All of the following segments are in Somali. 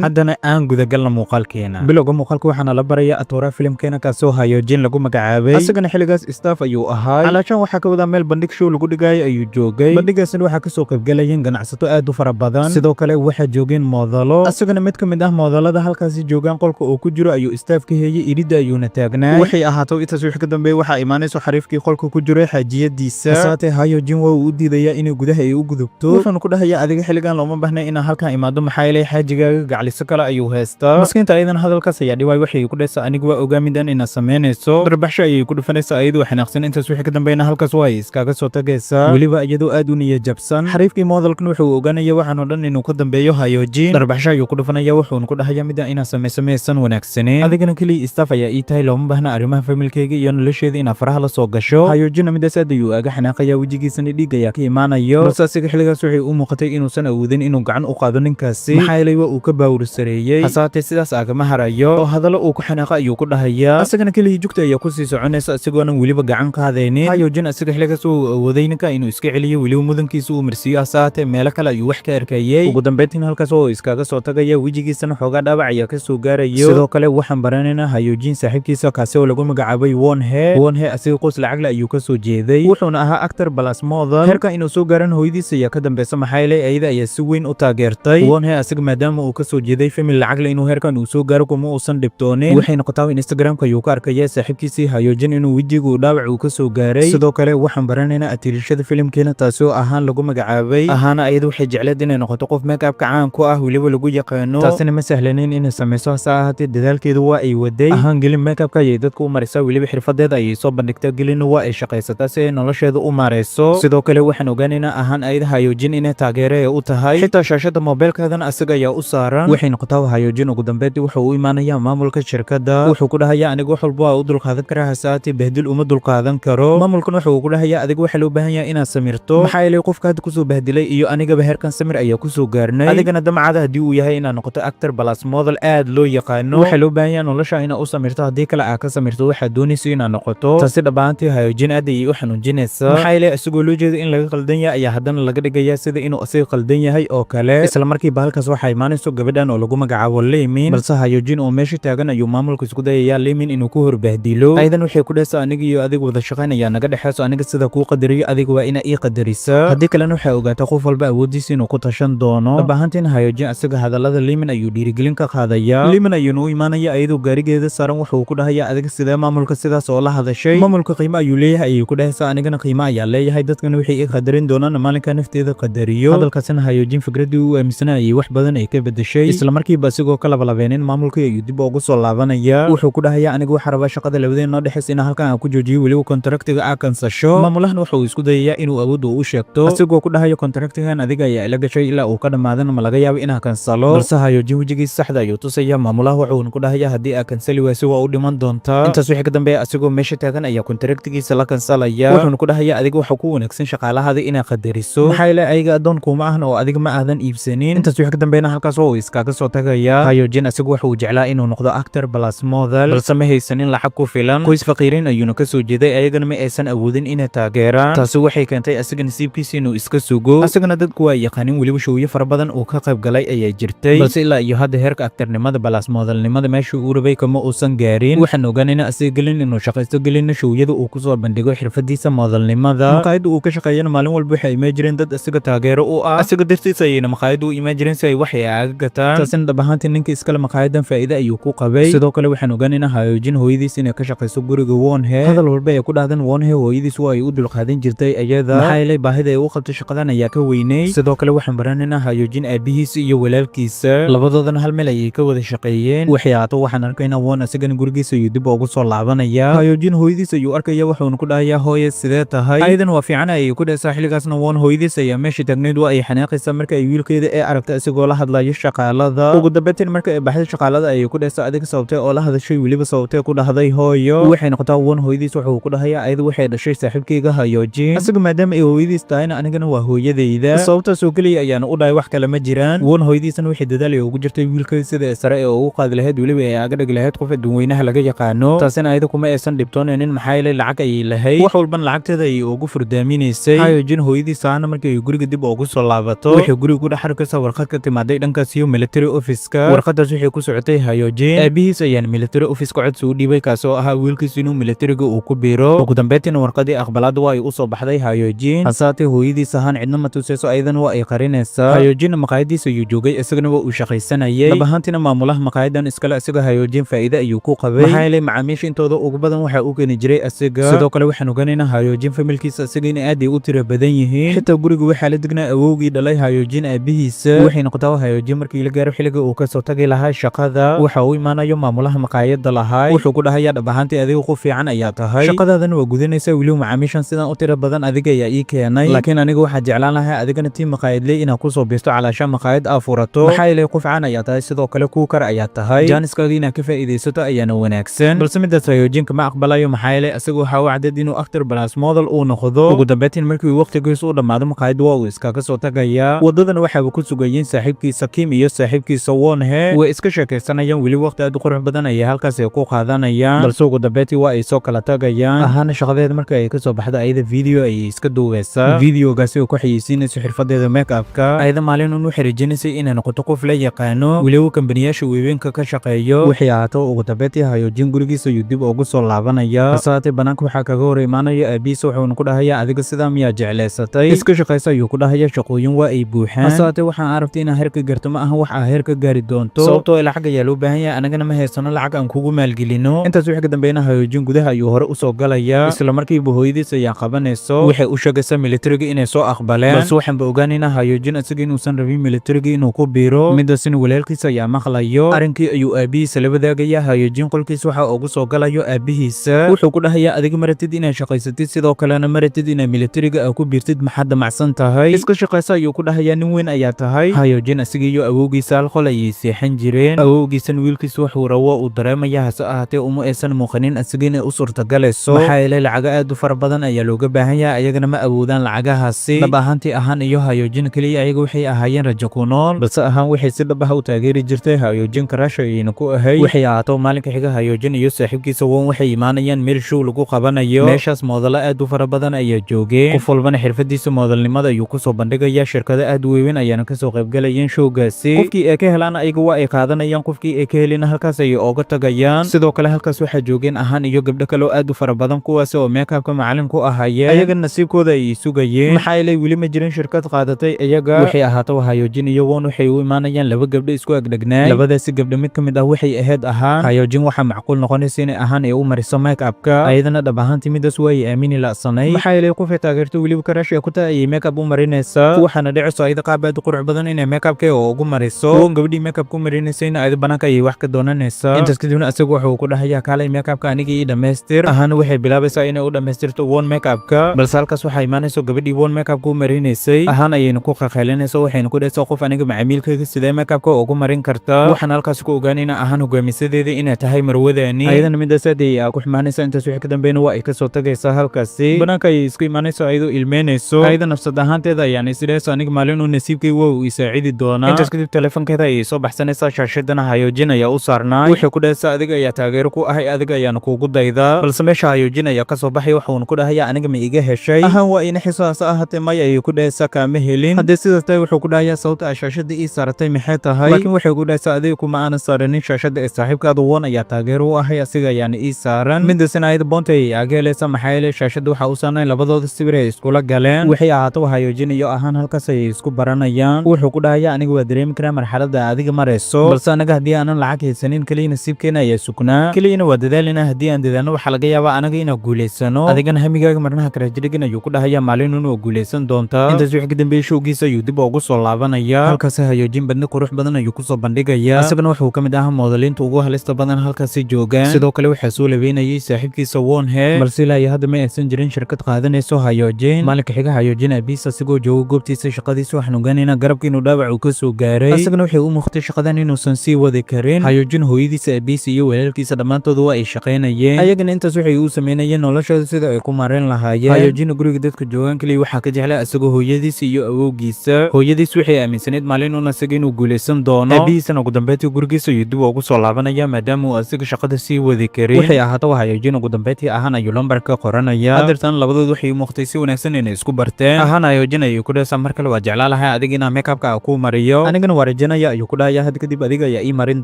haddana aan gudagalna muuqaalkeena. bilowga muuqaalka waxaana la baraya atooraha filimkeena kaasoo Hyojin lagu magacaabay, asagana xilligaas staff ayuu ahaa. calaashan waxaa ka wada meel bandhig show lagu dhigaayo ayuu joogay. bandhigaasna waxaa kasoo qaybgalayeen ganacsato aad u fara badan, sidoo kale waxaa joogeen moodalo. asagana mid ka mid ah moodalada halkaasi joogaan qolka uu ku jiro ayuu staff ka heeyay, iridda ayuuna taagnaa. waxay ahaato intaas wixii ka dambeeyay waxaa imaanayso xariifkii qolka ku jiray xaajiyadiisa. hasaatee Hyojin waa uu u diidayaa inay gudaha ay u gudubto, wuxuuna ku dhahayaa adiga xilligan looma baahna inaa halkan imaado maxaa yeelay xaajigaaga gacliso kale ayuu haystaa. maskiinta ayadan hadalkaas ayaa dhiwaay waxay ku dhaysaa anigu waa ogaa midaan inaad samaynayso. darbaxsho ayay ku dhufanaysaa ayadoo xanaaqsan. intaas wixii ka dambeeyna halkaas waa ay iskaga soo tagaysaa, weliba iyadoo aad u niyad jabsan. xariifkii moodalkan wuxuu ogaanaya waxaan oo dhan inuu ka dambeeyo Hyojin. darbaxsho ayuu ku dhufanaya wuxuuna ku dhahayaa midaan inaad samaysamaysan wanaagsaneen, adigana keliya staff ayaa ii tahay, looma baahna arrimaha familkayga iyo nolosheeda inaad faraha la soo gasho. Hyojinna midaas aad ayuu aga xanaaqaya, wejigiisana dhiig ayaa ka imaanayo, balse asiga xilligaas waxay u muuqatay inuusan awoodin inuu gacan u qaado ninkaasi maxaa yeelay waa uu ka baawursareeyey. hasaatee sidaas agama harayo oo hadallo uu ku xanaaqa ayuu ku dhahayaa. asagana keliya jugta ayaa kusii soconaysa isagoonan weliba gacan qaadaynin. Hyojin asiga xilligaas uu awooday ninka inuu iska celiyo, weliba mudankiisa uu marsiiyo. hasaatee meelo kale ayuu wax ka arkayey. ugu dambeyntiin halkaas oo iskaga soo tagaya, wejigiisana xoogaa dhaawac ayaa ka soo gaarayo. sidoo kale waxaan baranaynaa Hyojin saaxiibkiisa kaasi oo lagu magacaabay Wonhee asiga qoys lacagle ayuu ka soo jeeday, wuxuuna ahaa actor balas model. heerka inuu soo gaaran hooyadiisa ayaa ka dambeysa maxaa yeelay ayada ayaa si weyn u taageertay. Wonhee asiga maadaama uu ka soo jeeday family lacagle inuu heerkan uu soo gaaro kuma uusan dhibtoonin. waxay noqotaa in Instagramka ayuu ka arkaya saaxiibkiisii Hyojin inuu wejiga uu dhaawac uu ka soo gaaray. sidoo kale waxaan baranaynaa atiilashada filimkeena taasoo ahaan lagu magacaabay ahaana ayada waxay jecleed inay noqoto qof make-upka caan ku ah weliba lagu yaqaano, taasina ma sahlaneyn inay samayso. hase ahaatee dadaalkeedu waa ay waday, ahaan gelin make-upka ayay dadka u marisaa, weliba xirfadeeda ayay soo bandhigtaa, gelina waa ay shaqaysataa si ay nolosheeda u maarayso. sidoo kale waxaan ogaanaynaa ahaan ayada Hyojin inay taageere u tahay, xitaa shaashada moobilkeedana asaga ayaa u saaran. waxay noqotaa Hyojin ugu dambeyntii wuxuu u imaanayaa maamulka shirkadda, wuxuu ku dhahayaa aniga wax walba waa u dulqaadan karaa, hasaatee bahdil uma dulqaadan karo. maamulkan wuxuu ku dhahayaa adiga waxaa loo baahan yahay inaad samirto maxaa yeelay qofka hadda kusoo bahdilay iyo anigaba heerkan samir ayaa kusoo gaarnay, adigana damcada haddii uu yahay inaad noqoto actor balas model aad loo yaqaano, waxaa loo baahan yahay nolosha inaad u samirto, haddii kale aad ka samirto waxaad doonayso inaad noqoto. taasi dhabaantii Hyojin aad ayay u xanuujinaysaa maxaa yeelay isagoo loo jeeda in laga qaldan yahay ayaa haddana laga dhigayaa sida inuu asiga qaldan yahay oo kale. isla markiiba halkaas waxaa imaanayso gabadhan oo lagu magacaabo Lemin, balse Hyojin oo meesha taagan ayuu maamulka isku dayayaa Lemin inuu ku horbahdilo. aydan waxay ku dhahaysaa aniga iyo adiga wada shaqayn ayaa naga dhexeyso, aniga sida kuu qadariyo adiga waa inaa ii qadarisaa, haddii kalena waxay ogaataa qof walba awoodiisa inuu ku tashan doono. dhab ahaantiin Hyojin asiga hadallada Lemin ayuu dhiirigelin ka qaadaya. Lemin ayuuna u imaanaya ayadoo gaarigeeda saaran, wuxuu ku dhahayaa adiga sidee maamulka sidaas oo la hadashay, maamulka qiimo ayuu leeyahay ayay ku dhahaysaa, anigana qiimo ayaa leeyahay, dadkana waxay ii qadarin doonaan maalinka nafteeda qadariyo. hadalkaasina Hyojin fikradii uu aaminsanaa ayay wax badan ay ka bedeshay. isla markiiba asigoo ka labalabeenin maamulkii ayuu dib ugu soo laabanaya, wuxuu ku dhahayaa aniga waxaa rabaa shaqada labadeen noo dhexaysa inaa halkan aan ku joojiyo, weliba kontraktiga aa kansasho. maamulahan wuxuu isku dayayaa inuu awood u sheegto, asigoo ku dhahayo kontraktigan adiga ayaa ila gashay ilaa uu ka dhamaadana ma laga yaabo inaa kansalo, balse Hyojin wejigiisa saxda ayuu tusaya. maamulaha wuxuuna ku dhahayaa haddii aa kansali wayso waa u dhiman doontaa. intaas wixii ka dambeeya asigoo meesha taagan ayaa kontraktigiisa la kansalaya, wuxuuna ku dhahayaa adiga waxa ku wanaagsan shaqaalahaada inaad qadariso maxaa yeelay ayaga adoon kuma ahna oo adiga ma aadan iibsanin. intaas wixii ka dambeeyna halkaas oo iskaga soo tagaya. Hyojin asigu wuxuu jeclaa inuu noqdo actor balas model, balse ma haysanin lacag ku filan, qoys faqiirin ayuuna ka soo jeeday, ayagana ma aysan awoodin inay taageeraan. taasi waxay keentay asiga nasiibkiisa inuu iska sugo. asagana dadku waa yaqaanin, weliba showyo fara badan uu ka qayb galay ayaa jirtay, balse ilaa iyo hadda heerka actornimada balas modelnimada meesha uu rabay kama uusan gaarin. waxaan ogaanaynaa asiga gelin inuu shaqaysto, gelina showyada uu kusoo bandhigo xirfadiisa modelnimada. maqaayada uu ka shaqeeyana maalin walba waxay imaan jireen dad asiga taageero u ah, asiga dartiisa ayayna maqaayada u imaan jireen si ay wax ay aaga gataan. taasina dhab ahaantii ninka iskale maqaayadan faa'iido ayuu ku qabay. sidoo kale waxaan ogaanaynaa Hyojin hooyadiis inay ka shaqayso guriga Wonhee, hadal walba ay ku dhahdan Wonhee hooyadiis waa ay u dulqaadan jirtay iyada maxaa yeelay baahida ay u qabto shaqadan ayaa ka weynay. sidoo kale waxaan baranaynaa Hyojin aabihiisa iyo walaalkiisa labadoodana hal meel ayay ka wada shaqeeyeen. waxay aato waxaan arkaynaa Won asagana gurigiisa ayuu dib ugu soo laabanaya. Hyojin hooyadiis ayuu arkaya, wuxuuna ku dhahayaa hooye sidee tahay, aydan waa fiican ayay ku dhahaysaa. xilligaasna Won hooyadiis ayaa meesha taagneyd waa ay xanaaqaysaa marka ay wiilkeeda ee aragta isagoo la hadlayo shaqaalada. ugu dambeyntiin marka ay baxday shaqaalada ayay ku dhahaysaa adiga sababtee oo la hadashay, weliba sababtee ku dhahday hooyo. waxay noqotaa Won hooyadiis wuxuu ku dhahayaa ayada waxay dhashay saaxiibkeyga Hyojin, asiga maadaama ay hooyadiis tahayna anigana waa hooyadeyda, sababtaas oo keliya ayaana u dhahay wax kale ma jiraan. Won hooyadiisana waxay dadaal ay ugu jirtay wiilkeeda sida sare ee ugu qaadi lahayd, weliba ay aga dhigi lahayd qof dadweynaha laga yaqaano. taasina ayada kuma aysan dhibtoonaynin maxaa yeelay lacag ayay lahayd, wax walban lacagteeda ayay ugu furdaaminaysay. Hyojin hooyadiis ahna markii ay guriga dib ugu soo laabato waxay guriga ku dhex arkaysaa warqad ka timaaday dhankaas iyo military military office-ka. warqadaas waxay ku socotay Hyojin. aabihiis ayaan military office-ka codsi u dhiibay kaasoo ahaa wiilkiis inuu militariga uu ku biiro. ugu dambeyntiina warqadii aqbalaad waa ay u soo baxday Hyojin. hasaatee hooyadiis ahaan cidna ma tusayso ayadan waa ay qarinaysaa. Hyojin maqaayadiisa ayuu joogay isagana waa uu shaqaysanayay. dhab ahaantiina maamulaha maqaayadan iskale isaga Hyojin faa'iido ayuu ku qabay. maxaa yeelay macaamiisha intooda ugu badan waxa uu keeni jiray asiga. sidoo kale waxaan ogaanaynaa Hyojin familkiisa isaga in aad ay u tiro badan yihiin. xitaa guriga waxaa la degnaa awowgii dhalay Hyojin aabihiisa. waxay noqotaa Hyojin markii la gaaro xilliga uu ka soo tagi lahaa shaqada waxa uu imaanayo maamulaha maqaayada lahaa. wuxuu ku dhahayaa dhab ahaantii adiga qof fiican ayaa tahay. shaqadaadan waa gudanaysaa weliba macaamiishan sidan u tiro badan adiga ayaa ii keenay. laakiin aniga waxaa jeclaan lahaa adigana tii maqaayadley inaad ku soo biisto calaasha maqaayad aa furato. maxaa yeelay qof caan ayaa tahay sidoo kale kuukar ayaa tahay. jaaniskaaga inaad ka faa'iidaysato ayaana wanaagsan. balse midaas Hyojin kama aqbalayo maxaa yeelay isaga waxaa u cadad inuu actor plus model uu noqdo. ugu dambeyntiin markii uu waqtigiisa u dhammaado maqaayad waa uu iskaga soo tagayaa. wadadan waxaaba ku sugayeen saaxiibkiisa Kim iyo saaxiibkiisa Wonhe. way iska sheekaysanayaan weli waqti aad u qurux badan ayay halkaas ay ku qaadanayaan. balse ugu dambeyntii waa ay soo kala tagayaan. ahaana shaqadeeda marka ay ka soo baxdo ayada video ayay iska duubeysaa. videogaasi oo ku xayeysiinayso xirfadeeda make-upka. ayada maalin u xiriijinaysay inay noqoto qof la yaqaano weliba kambaniyaasha weeweynka ka shaqeeyo. waxay ahaato ugu dambeyntii Hyojin gurigiisa ayuu dib ugu soo laabanaya. hasaatee banaanka waxaa kaga hor imaanaya aabihiisa wuxuuna ku dhahayaa adiga sidaa miyaa jeclaysatay iska shaqaysa ayuu ku dhahayaa shaqooyin waa ay buuxaan. hasaatee waxaan aragtay inaad heer ka garto ma aha wax aa heer ka gaari doonto sababtoo lacag ayaa loo baahan yahay anagana ma haysano lacag aan kugu maalgelino. intaas wixii ka dambeeyna Hyojin gudaha ayuu hore u soo galaya isla markiiba hooyadiis ayaa qabanayso. waxay u sheegaysaa militariga inay soo aqbaleen balse waxaan ba ogaanaynaa Hyojin isaga inuusan rabin militariga inuu ku biiro. midaasina walaalkiisa ayaa maqlayo. arrinkii ayuu aabihiisa la wadaagaya. Hyojin qolkiis waxa ugu soo galayo aabihiisa. wuxuu ku dhahayaa adiga maratid inaad shaqaysatid sidoo kalena maratid inaad militariga ku biirtid maxaad damacsan tahay. iska shaqaysa ayuu ku dhahayaa nin weyn ayaa tahay. Hyojin isaga iyo awowgiisa hal qol ayay seexan jireen. awowgiisan wiilkiisa wuxuu rawo uu dareemaya hase ahaatee uma aysan muuqanin isaga inay u suurtagalayso. maxaa yeelay lacago aad u fara badan ayaa looga baahan yahay ayagana ma awoodaan lacagahaasi. dhab ahaantii ahaan iyo Hyojin keliya ayaga waxay ahaayeen rajo ku nool balse ahaan waxay si dhab ah u taageeri jirtay Hyojin crush ayayna ku ahay. waxay ahaato maalinka xiga Hyojin iyo saaxiibkiisa Won waxay imaanayaan meel show lagu qabanayo. meeshaas moodalo aad u fara badan ayaa joogeen. qof walbana xirfadiisa moodalnimada ayuu ku soo bandhigaya. shirkado aad u weyn ayaana ka soo qaybgalayeen showgaasi. qofkii ay ka helaan ayaga waa ay qaadanayaan qofkii ay ka helina halkaas ayay ooga tagayaan. sidoo kale halkaas waxaa joogeen ahaan iyo gabdho kale oo aad u fara badan kuwaas oo make-upka macalin ku ahaayeen. ayaga nasiibkooda ayay sugayeen maxaa yeelay weli ma jirin shirkad qaadatay iyaga. waxay ahaato Hyojin iyo Won waxay u imaanayaan laba gabdho isku agdhagnaa. labadaasi gabdho mid ka mid ah waxay ahayd ahaan Hyojin waxaa macquul noqonaysa inay ahaan ay u mariso make-upka. ayadana dhab ahaantii midaas waa ay aamini la'sanay maxaa yeelay qofay taageerto weliba crush ku tahay ayay make-up u marinaysaa. waxaana dhicayso ayada qaab aad u qurux badan inay make-upka ugu mariso. Won gabadhii make-up ku marinaysayna ayada banaanka ayay wax ka doonanaysaa. intaas kadibna isagu wuxuu ku dhahayaa kaalay make-upka aniga ii dhammaystir. ahaana waxay bilaabaysaa inay u dhammaystirto Won make-upka balse halkaas waxaa imaanayso gabadhii Won make-upka u marinaysay. ahaan ayayna ku qaqaylinayso waxayna ku dhahaysaa qof aniga macaamiilkayga sidee make-upka ugu marin kartaa. waxaan halkaas ku ogaanaynaa ahaan hogaamisadeeda inay tahay marwadani. ayadana midaas aad ay ku xumaanaysa. intaas wixii ka dambeeyna waa ay ka soo tagaysaa halkaasi. banaanka ayay isku imaanayso ayadoo ilmeynayso. ayada nafsad ahaanteeda ayaan isdhahayso aniga maalin uu nasiibkay waa uu isaacidi doonaa. intaas kadib teleefankeeda ayay soo baxsanaysaa. shaashadana Hyojin ayaa u saarnaa. waxay ku dhahaysaa adiga ayaa taageero ku ahay adiga ayaana kuugu daydaa. balse meesha Hyojin ayaa ka soo baxay waxuuna ku dhahayaa aniga ma iga heshay. ahaan waa ina xisaasa ahaatee may ayay ku dhahaysaa kaama helin. haddee sidaas tahay wuxuu ku dhahayaa sababta ay shaashada ii saaratay maxay tahay. laakiin waxay ku dhahaysaa adiga kuma aanan saaranin shaashada ee saaxiibkaada Won ayaa taageero u ahay asiga ayaana ii saaran. midaasina ayada boonta ayay aaga helaysaa maxaa yeelay shaashada waxaa u saarnay labadooda sawir ay iskula galeen. waxay ahaato Hyojin iyo ahaan halkaas ayay isku baranayaan. wuxuu ku dhahayaa aniga waa dareemi karaa marxaladda adiga marayso balse anaga haddii aanan lacag haysanin keliya nasiibkeena ayaa sugnaa. keliyana waa dadaalina haddii aan dadaalno waxaa laga yaabaa anaga inaan guulaysano. adigana hamigaaga marnaha karajirigin ayuu ku dhahayaa maalin inuu guulaysan doontaa. intaas wixii ka dambeeyay showgiisa ayuu dib ugu soo laabanaya. halkaas Hyojin badni qurux badan ayuu ku soo bandhigayaa. isagana wuxuu ka mid ahaa moodaliinta ugu halista badan halkaasi joogaan. sidoo kale waxaa soo labeynayay saaxiibkiisa Wonhe balse ilaa iyo hadda ma aysan jirin shirkad qaadanayso Hyojin. maalinka xiga Hyojin aabihiisa asigoo jooga goobtiisa shaqadiisa waxaan ogaanaynaa garabka inuu dhaawac uu ka soo gaaray. isagana waxay u muuqtay shaqadan inuusan sii wadi karin. Hyojin hooyadiisa aabihiisa iyo walaalkiisa dhammaantood waa ay shaqaynayeen. ayagana intaas waxay u sameynayeen noloshooda sida ay ku maareen lahaayeen. Hyojin guriga dadka joogaan kaliya waxaa ka jeclaa isagoo hooyadiisa iyo awowgiisa. hooyadiis waxay aaminsaneyd maalin uun isaga inuu guulaysan doono. aabihiisana ugu dambeyntii gurigiisa ayuu dib ugu soo laabanaya maadaama uu isaga shaqada sii wadi karin. waxay ahaato Hyojin ugu dambeyntii ahaan ayuu lambarka qoranaya. hadeertan labadood waxay u muuqtay si wanaagsan inay isku barteen. ahaan Hyojin ayuu ku dhahaysaa mar kale waa jeclaa lahay adiga inaan make-upka ku mariyo anigana waa wareejinaya ayuu ku dhahayaa had kadib adiga ayaa ii marin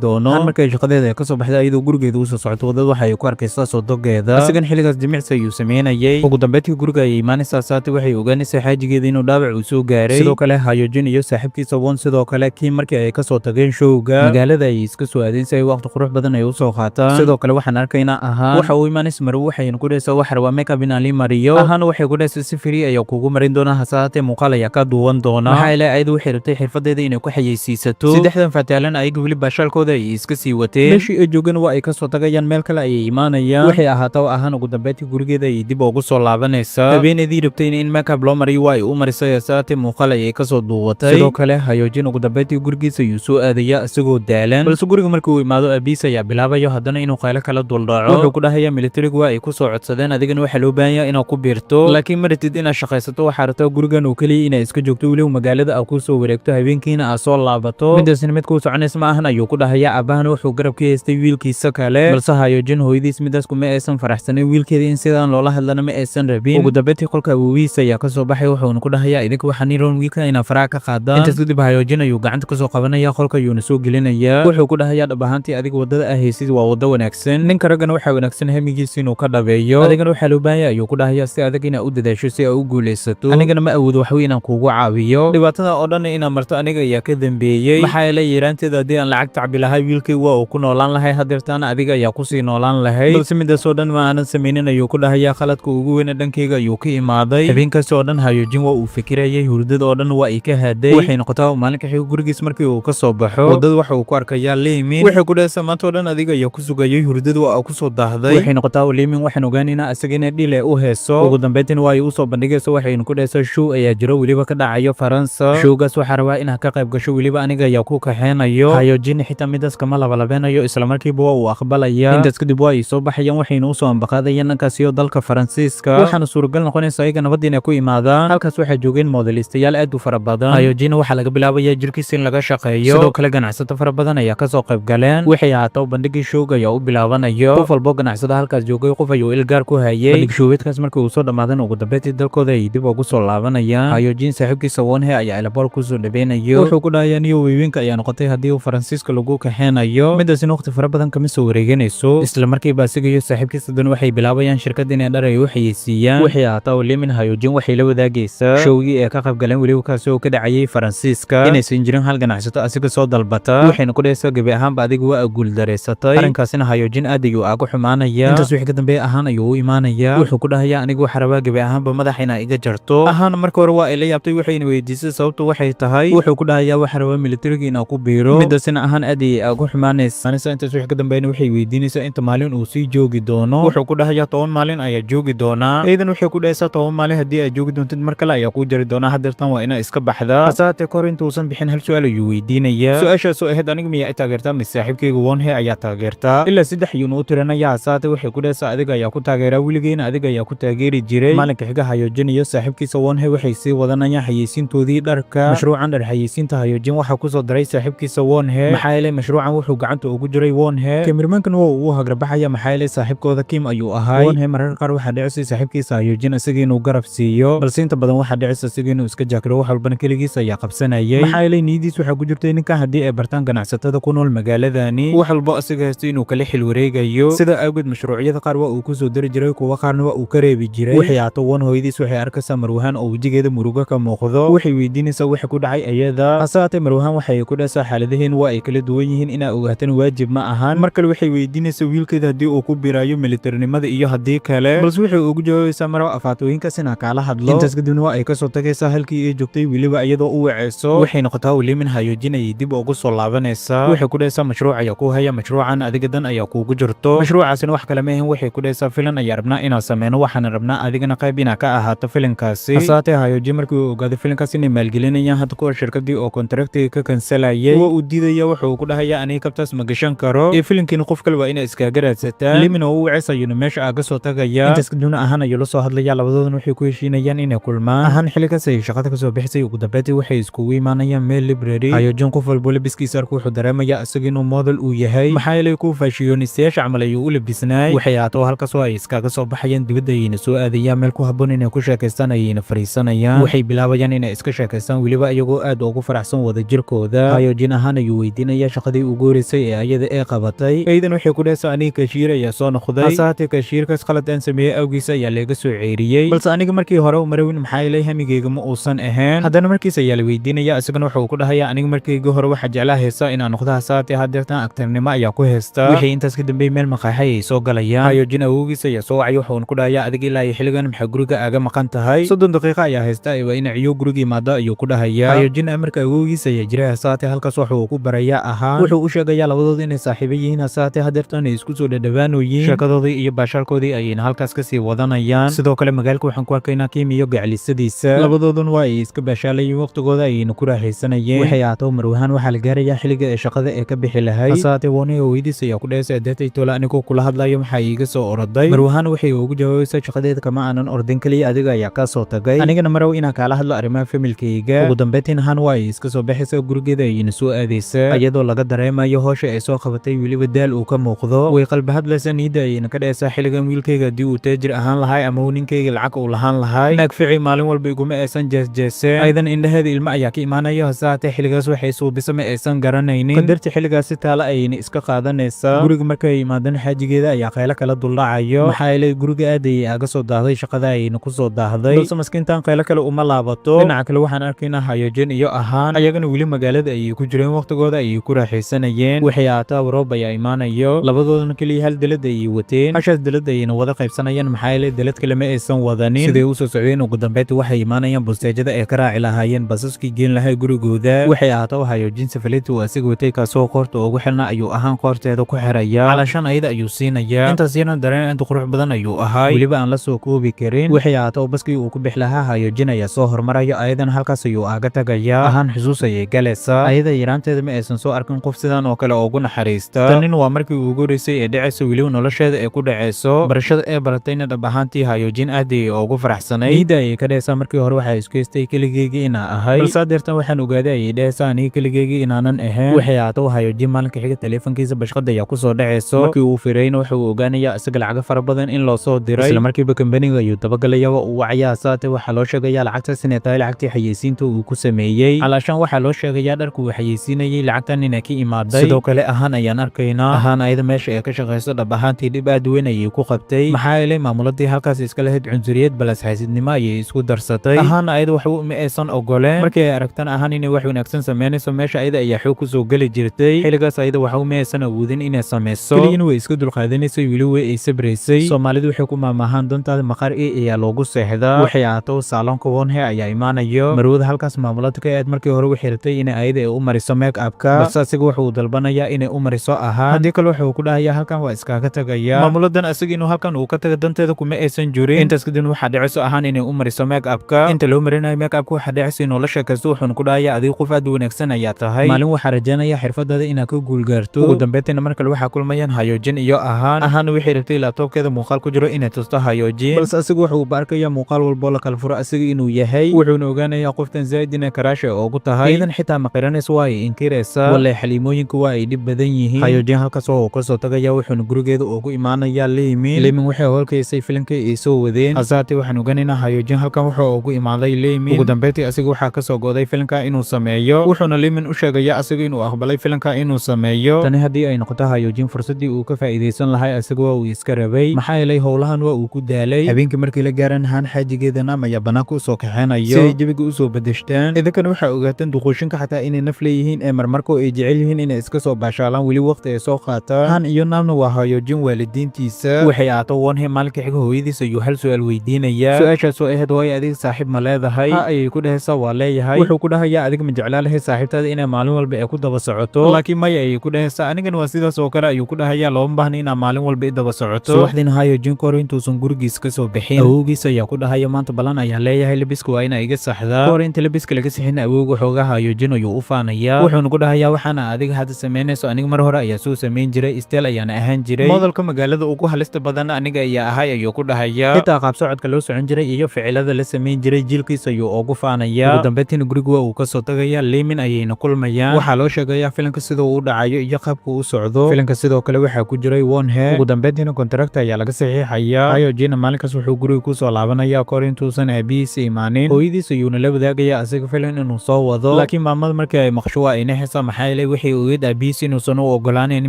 doono. Han markay shaqadeeda ay kasoo baxday iyadoo gurigeeda u soo socoto wadada waxa ay ku arkaysaa sodogeeda. Asigan xilligaas jimicsi ayuu sameynayay. Ugu dambeyntii guriga ayay imaanaysaa Saati waxay ogaanaysaa xaajigeeda inuu dhaawac uu soo gaaray. Sidoo kale Hyojin iyo saaxiibkiisa Won sidoo kale Kim markii ay kasoo tageen showga magaalada ay iska soo aadeen si ay waqti qurux badan ay u soo qaataan. Sidoo kale waxaan arkaynaa ahaan waxa uu imaanaysa Maru waxayna ku dhaysaa wax rabaa makeup in aan la mariyo. Ahaan waxay ku dhaysaa si free ayaa kugu marin doona hasaatee muuqaal ayaa ka duwan doona. Maxaa ilaa ayadu waxay rabtay xirfadeeda inay ku xayeysiisato. Saddexdan fataalan ayaga weli baashaalkooda ay iska sii wateen. Meeshii ay joogan waa ay kasoo tagayaan meel kale ayay imaanayaan. Waxay ahaataa ahaan ugu dambeyntii gurigeeda ay dib ugu soo laabanaysaa. Habeenadii rabtay in makeup loo mariyo waa ay u marisay hasaatee muuqaal ayay kasoo duubatay. Sidoo kale Hyojin ugu dambeyntii gurigiisa ayuu soo aadaya isagoo daalan. Balse guriga markii uu imaado abiis ayaa bilaabayo haddana inuu qaylo kala duldhaco. Wuxuu ku dhahayaa militarigu waa ay ku soo codsadeen adigana waxaa loo baahan yahay inaad ku biirto. Laakiin ma ratid inaad shaqaysato waxaa rabtaa gurigan oo keliya inaad iska joogto weliba magaalada aad ku soo wareegto habeenkiina aad soo laabato. Midaasina mid kuu soconaysa ma ahan ayuu ku dhahayaa aabahana wuxuu garab ka haystay wiilkiisa kale. Balse Hyojin hooyadiis midaas kuma aysan faraxsanin wiilkeeda in sidaan loola hadlana ma aysan rabin. Ugu dambeyntii qolka awoowihiisa ayaa kasoo baxay wuxuuna ku dhahayaa idinka waxaan iroon wiilka inaa faraha ka qaadaan. Intaas kadib Hyojin ayuu gacanta kasoo qabanaya qolka ayuuna soo gelinayaa. Wuxuu ku dhahayaa dhab ahaantii adiga wadada ah haysid waa wada wanaagsan. Ninka raggana waxaa wanaagsan hamigiisa inuu ka dhabeeyo. Adigana waxaa loo baahan yahay ayuu ku dhahayaa si adag inaad u dadaasho si aad u guulaysato. Anigana ma awoodo wax weyn aan kuugu caawiyo. Dhibaatada oo dhan inaad marto aniga ayaa ka dambeeyay. Maxaa yeelay yaraanteeda haddii aan lacag tacbi lahay wiilkay waa uu ku noolaan lahay hadeertaana adiga ayaa kusii noolaan lahay. Balse midaas oo dhan ma aanan samaynin ayuu ku dhahayaa khaladka ugu weyna dhankayga ayuu ka imaaday. Habeenkaas oo dhan Hyojin waa uu fikirayay hurdada oo dhan waa ay ka haday. Waxay noqotaa maalinka xiga gurigiis markii uu ka soo baxo wadada waxa uu ku arkayaa Leemin. Wuxuu ku dhahayaa maanta oo dhan adiga ayaa ku sugayay hurdada waa ku soo daahday. Waxay noqotaa Leemin waxaan ogaanaynaa asagina dhile u heeso. Ugu dambeyntii waa ay u soo bandhigayso waxayna ku dhahayaa show ayaa jiro weliba ka dhacayo Faransa. Showgaas waxaa rabaa inaad ka qayb gasho weliba aniga ayaa ku kaxeynayo. Hyojin xitaa midaas kama labalabeenayo isla markiiba waa uu aqbalaya. Intaas kadib waa ay soo baxayaan waxayna u soo ambaqaadayaan dhankaas iyo dalka Faransiiska. waxaana suuragal noqonaysa ayaga nabad inay ku imaadaan. Halkaas waxaa joogeen moodelistayaal aad u fara badan. Hyojin waxaa laga bilaabayaa jirkiisa in laga shaqeeyo. Sidoo kale ganacsato fara badan ayaa ka soo qayb galeen. Waxay ahaataa bandhigii showga ayaa u bilaabanayo. Qof walbo ganacsada halkaas joogay qof ayuu ilgaar ku hayay. Bandhig showgeedkaas markii uu soo dhamaadan ugu dambeyntii dalkooda ay dib ugu soo laabanayaan. Hyojin saaxiibkiisa Wonhee ayaa eleboor ku soo dhaweynayo. Wuxuu ku dhahayaa niyo weywinka ayaa noqotay haddii uu Faransiiska lagu kaxeynayo. midaasina waqti fara badan kama soo wareeganayso. isla markiiba asigayo saaxiibkiisa dan waxay bilaabayaan shirkad inay dhar ay u xayeysiiyaan. waxay ahaataa Leemin Hyojin waxay la wadaagaysaa showgii ee ka qayb galeen weliba kaasi oo ka dhacayay Faransiiska inaysan jirin hal ganacsato asiga soo dalbata. waxayna ku dhahaysaa gabi ahaanba adiga waa guul dareysatay. arrinkaasina Hyojin aad ayuu aagu xumaanaya. intaas wixii ka dambeeya ahaan ayuu u imaanaya. wuxuu ku dhahayaa aniga waxaa rabaa gabi ahaanba madaxa inaa iga jarto. ahaan marka hore waa ay la yaabtay waxayna weydiisay sababtu waxay tahay. wuxuu ku dhahayaa waxaa rabaa militariga inaa ku biiro. midaasina ahaan aad ayay aagu xumaanaysa. intaas wixii ka dambeeyana waxay weydiinaysaa inta maalin uu sii joogi doono. wuxuu ku dhahayaa 10 maalin ayaa joogi doonaa. iidan waxay ku dhahaysaa 10 maalin haddii aad joogi doontid mar kale ayaa kuu jari doonaa hadeertan waa inaa iska baxdaa. hasaatee kor intuusan bixin hal su-aal ayuu weydiinayaa. su-aashaas oo ahayd aniga miyaa i taageertaa mise saaxiibkayga Wonhee ayaa taageertaa. ilaa 3 ayuuna u tirinaya. hasaatee waxay ku dhahaysaa adiga ayaa ku taageeraa weligeena adiga ayaa ku taageeri jiray. maalinka xiga Hyojin iyo saaxiibkiisa Wonhee waxay sii wadanayaan xayeysiintoodii dharka. mashruucan dhar xayeysiinta Hyojin waxaa ku soo daray saaxiibkiisa Wonhee. maxaa yeelay mashruucan wuxuu gacanta ugu jiray Wonhee. kamirmankan waa uu hagrabaxaya maxaa yeelay saaxiibkooda Kim ayuu ahaa. Wonhee mararka qaar waxaa dhicisay saaxiibkiisa Hyojin isaga inuu garab siiyo. balse inta badan waxaa dhicisa isaga inuu iska jaakiro wax walbana keligiis ayaa qabsanayay. maxaa yeelay niyadiis waxaa ku jirtay ninkan haddii ay bartaan ganacsatada ku nool magaaladani wax walba isaga haysto inuu kala xil wareegayo. sida awgeed mashruucyada qaar waa uu ku soo dari jiray kuwa qaarna waa uu ka reebi jiray. waxay ahaato Won hooyadiis waxay arkaysaa Marwahan oo wejigeeda murugo ka muuqdo. waxay weydiinaysaa waxa ku dhacay ayada. hasaatee Marwahan waxay ku dhahaysaa xaaladaheen waa ay kala duwan yihiin inaa ogaataan waajib ma ahan. mar kale waxay weydiinaysaa wiilkeeda haddii uu ku birayo militarinimada iyo haddii kale. balse waxay ugu jawaabaysaa marwa afaatooyinkaas inaa kaala hadlo. intaas kadibna waa ay ka soo tagaysaa halkii ay joogtay weliba iyadoo u waceyso. waxay noqotaa Leemin Hyojin ayay dib ugu soo laabanaysaa. waxay ku dhahaysaa mashruuc ayaa ku haya mashruucan adiga dan ayaa kuugu jirto. mashruucaasina wax kale ma ahin. waxay ku dhahaysaa filan ayaa rabnaa inaan sameyno waxaana rabnaa adigana qayb inaa ka ahaato filinkaasi. hasaatee Hyojin markii uu ogaaday filinkaas inay maalgelinayaan hadda kuwa shirkadii oo kontraktiga ka kansalayay waa uu diidaya. wuxuu ku dhahayaa aniga kabtaas ma gashan karo ee filinkiina qof kale waa inaa iskaaga raadsataa. Leemin oo u waceysa ayuuna meesha aaga soo tagaya. intaas kadibna ahaan ayuu la soo hadlaya. labadoodan waxay ku heshiinayaan inay kulmaan. ahaan xilligaas ay shaqada kasoo bixisay ugu dambeyntii waxay iskugu imaanayaan meel library. Hyojin qof walbo labiskiisa arku wuxuu dareemayaa isaga inuu model uu yahay. maxaa yeelay kuwa faashiyoonistayaasha camal ayuu u labisnaay. waxay ahaato halkaas oo ay iskaga soo baxayaan dibadda ayayna soo aadayaan meel ku habboon inay ku sheekaystaan ayayna fariisanayaan. waxay bilaabayaan inay iska sheekaystaan weliba iyagoo aad ugu faraxsan wadajir kashiirkooda. Hayojin ahaan ayuu weydiinaya shaqadii ugu horeysay ee ayada ee qabatay. Aydan waxay ku dhahaysaa aniga kashiir ayaa soo noqday, hase haatee kashiirkaas qalad aan sameeyey awgiis ayaa laga soo ceeriyey, balse aniga markii hore u marawin maxaa yeelay hamigeyga ma uusan ahayn. haddana markiis ayaa la weydiinaya, isagana wuxuu ku dhahayaa aniga markayga hore waxaa jeclaa heestaa inaan noqdo, hase haatee hadeertan aktarnimo ayaa ku heystaa. wixii intaas ka dambeeyey meel maqaaxi ay soo galayaan. Hayojin awowgiis ayaa soo wacay, wuxuuna ku dhahayaa adiga ilaa iyo xilligan maxaa guriga aaga maqan tahay, 30 daqiiqo ayaa haysta waa in ciyo guriga imaado ayuu ku dhahayaa. Hayojin amarka awowgiis ayaa jiray, hase haatee halkaas wuxuu ku barayaa ahaan wuxuu u sheegayaa labadooda inay saaxiibo yihiin, hase haatee hadeertan ay isku soo dhadhawaanoyiin, sheekadoodii iyo baashaarkoodii ayayna halkaas kasii wadanayaan. sidoo kale magaalka waxaan ku arkaynaa Kim iyo gacalisadiisa, labadoodun waa ay iska baashaalayeen, waqtigooda ayayna ku raaxaysanayeen. waxay ahaato marwahaan waxaa la gaarayaa xilliga ee shaqada ee ka bixi lahayd, hase haatee Woni oo weydiis ayaa ku dhahaysa adeertay tola anigoo kula hadlayo maxaa iiga soo oroday. marwahaan waxay ugu jawaabaysaa shaqadeeda kama aanan ordin kaliya adiga ayaa ka soo tagay, anigana maraw inaan kaala hadlo arrimaha familkayga. ugu dambeyntiin Han waa ay iska soo baxaysaa gurigeeda ayayna soo aadaysaa, iyadoo laga dareemayo howsha ay soo qabatay weliba daal uu ka muuqdo. way qalbi hadlaysaa niida ayayna ka dhahaysaa xilligan wiilkayga haddii uu taajir ahaan lahay ama uu ninkayga lacag uu lahaan lahay naag fici maalin walba iguma aysan jeesjeeseen. aydan indhaheeda ilmo ayaa ka imaanaya, hase haatee xilligaas waxay suubisa ma aysan garanaynin, qadarta xilligaasi taala ayayna iska qaadanaysaa. guriga markay imaadaan xaajigeeda ayaa qaylo kala duldhacayo, maxaa yeelay guriga aad ayay aaga soo daahday, shaqada ayayna ku soo daahday, balse maskiintan qaylo kale uma laabato. dhinaca kale waxaan arkaynaa Hayojin iyo ahaan ayagana weli magaalada ayay ku jireen, waqtigooda ayay ku raaxaysanayeen. waxay ahaataa roob ayaa imaanayo, labadoodana keliya hal dalad ayay wateen, hashaas dalad ayayna wada qaybsanayaan, maxaa yeelay dalad kale ma aysan wadanin. siday u soo socdeen ugu dambeyntii waxay imaanayaan busteejada ay ka raaci lahaayeen basaskii geen lahay gurigooda. waxay ahaataa Hayojin safaleti uu asiga watay kaasoo qoorta ugu xirna ayuu ahaan qoorteeda ku xiraya, calashan ayada ayuu siinayaa. intaas yana dareen inta qurux badan ayuu ahaay, weliba aan la soo koobi karin. waxay ahaataa baskii uu ku bix lahaa Hayojin ayaa soo hormaraya, ayadana halkaas ayuu aaga tagayaa, ahaan xusuus ayay galaysaa. ayada yaraanteeda ma aysan soo arkin qof sidan oo kale ugu naxariista. tanin waa markii ugu horeysay ee dhacayso weliba nolosheeda ay ku dhacayso. barashada ee baratayna dhab ahaantii Hayojin aad ayay ugu faraxsanay, niida ayay ka dhahaysaa markii hore waxaa isku haystay keligeyga inaa ahay, balse adeertan waxaan ogaaday ayay dhahaysaa aniga keligeyga inaanan ahayn. waxay ahaato Hayojin maalinka xiga taleefankiisa bashqada ayaa kusoo dhacayso, markii uu firayna wuxuu ogaanayaa isaga lacaga fara badan in loo soo diray, isla markiiba kambaniga ayuu dabagalaya uu wacayaa, saate waxaa loo sheegayaa lacagtaas inay tahay lacagtii xayeysiinta uu ku sameeyey. calaashan waxaa loo sheegayaa dharku uu xayeysiinayay lacagtan inay ka imaaday. sidoo kale ahaan ayaan arkaynaa ahaan ayada meesha ay ka shaqayso dhab ahaantii dhib aad weyn ayay ku qabtay, maxaa yeelay maamuladii halkaas iska lahayd cunsuriyad balas xaasidnimo ayay isku darsatay. ahaan ayada waxba ma aysan ogoleen, markii ay aragtaan ahaan inay wax wanaagsan sameynayso meesha ayada ayaa xoog kusoo geli jirtay. xilligaas ayada waxba ma aysan awoodin inay sameyso, keliyan way iska dulqaadanaysay weli way ay sabraysay. soomaalidu waxay ku maamaahaan dantaada maqaar ayaa loogu seexdaa. waxay ahaato saalonka Wonhe ayaa imaanayo, marwada halkaas maamulada ka aad markii hore waxay rabtay inay ayada ay u mariso make upka, balse asiga wuxuu dalbanayaa inay u mariso ahaan, haddii kale wuxuu ku dhahayaa halkan waa iskaaga tagaya. maamuladan asiga inuu halkan uu ka taga danteeda kuma aysan jirin. intaas kadib waxaa dhacayso ahaan inay u mariso make upka. inta loo marinayo make upka waxaa dhacayso inuu la sheekaysto, wuxuuna ku dhahayaa adiga qof aad u wanaagsan ayaa tahay, maalin waxaa rajaynaya xirfadaada inaad ka guulgaarto. ugu dambeyntiina mar kale waxaa kulmayaan Hayojin iyo ahaan waxay rabtay laabtoobkeeda muuqaal ku jiro inay tusto Hayojin, balse asiga wuxuu baarkayaa muuqaal walbo la kala furo asiga inuu yahay, wuxuuna ogaanayaa qoftan zaid inay karaash ugu tahay. iidan xitaa ma qiranayso waa ay inkiraysaa, wallahi xaliimooyinka waa ay dhib badan yihiin. Hayojin halkaas oo ka soo tagaya wuxuuna gurigeeda ugu imaanayaa Leemin waxay howlkaysay filimka ay soo wadeen, hasaatee waxaan ogaanaynaa Hayojin halkan wuxuu ugu imaaday Leemin. ugu dambeyntii asiga waxaa ka soo go'day filimka inuu sameeyo, wuxuuna Leemin u sheegayaa asiga inuu aqbalay filimka inuu sameeyo. tani haddii ay noqoto Hayojin fursadii uu ka faa'iideysan lahay asiga waa uu iska rabay, maxaa yeelay howlahan waa uu ku daalay. habeenkii markii la gaaran haan xaajigeedana ayaa banaanka u soo kaxeynayo siday jabiga u soo bedeshtaan. idinkana waxaa ogaataan duquushinka xataa inay naf leeyihiin ee marmarka ay jecel yihiin inay iska soo baashaalaan weli waqti ay soo qaataan. han iyo naamna waa Hayojin waalidiintiisa. waxay ahaato Wonhe maalinka xiga hooyadiis ayuu hal su'aal weydiinayaa, su-aashaas oo ahayd hooyo adiga saaxiib ma leedahay? ha ayay ku dhahaysaa waa leeyahay. wuxuu ku dhahayaa adiga ma jeclaa lahayd saaxiibtaada inay maalin walba ay ku daba socoto? laakiin maya ayay ku dhahaysaa, anigana waa sidaas oo kale ayuu ku dhahayaa, looma baahna inaa maalin walba i daba socoto. subaxdiina Hayojin ka hor intuusan gurigiis ka soo bixin awowgiis ayaa ku dhahaya maanta balan ayaa leeyahay, labiska waa inaa iga saxdaa. ka hor inta labiska laga sixin awowga xoogaa Hayojin ayuu u faanayaa, wuxuuna ku dhahayaa waxaana adiga hadda samaynayso aniga mar hore ayaa soo samayn jiray, isteel ayaana ahaan jiray, moodalka magaalada ugu halista badan aniga ayaa ahay ayuu ku dhahayaa. xitaa qaab socodka loo socon jiray iyo ficilada la samayn jiray jiilkiis ayuu ugu faanayaa. ugu dambeyntiina guriga waa uu ka soo tagaya Leemin ayayna kulmayaan, waxaa loo sheegayaa filimka siduu u dhacayo iyo qaabka uu socdo. filimka sidoo kale waxaa ku jiray Wonhe. ugu dambeyntiina kontrakta ayaa laga saxiixayaa. Hayojin maalinkaas wuxuu guriga ku soo laabanaya kahor intuusan aabihiisa imaanin, hooyadiis ayuuna la wadaagayaa asiga filim inuu soo wado, laakiin maamada markii ay maqsho waa inay xisa maxaa yeelay wixii uu yid aabihiis inuusan u ogolaaneyn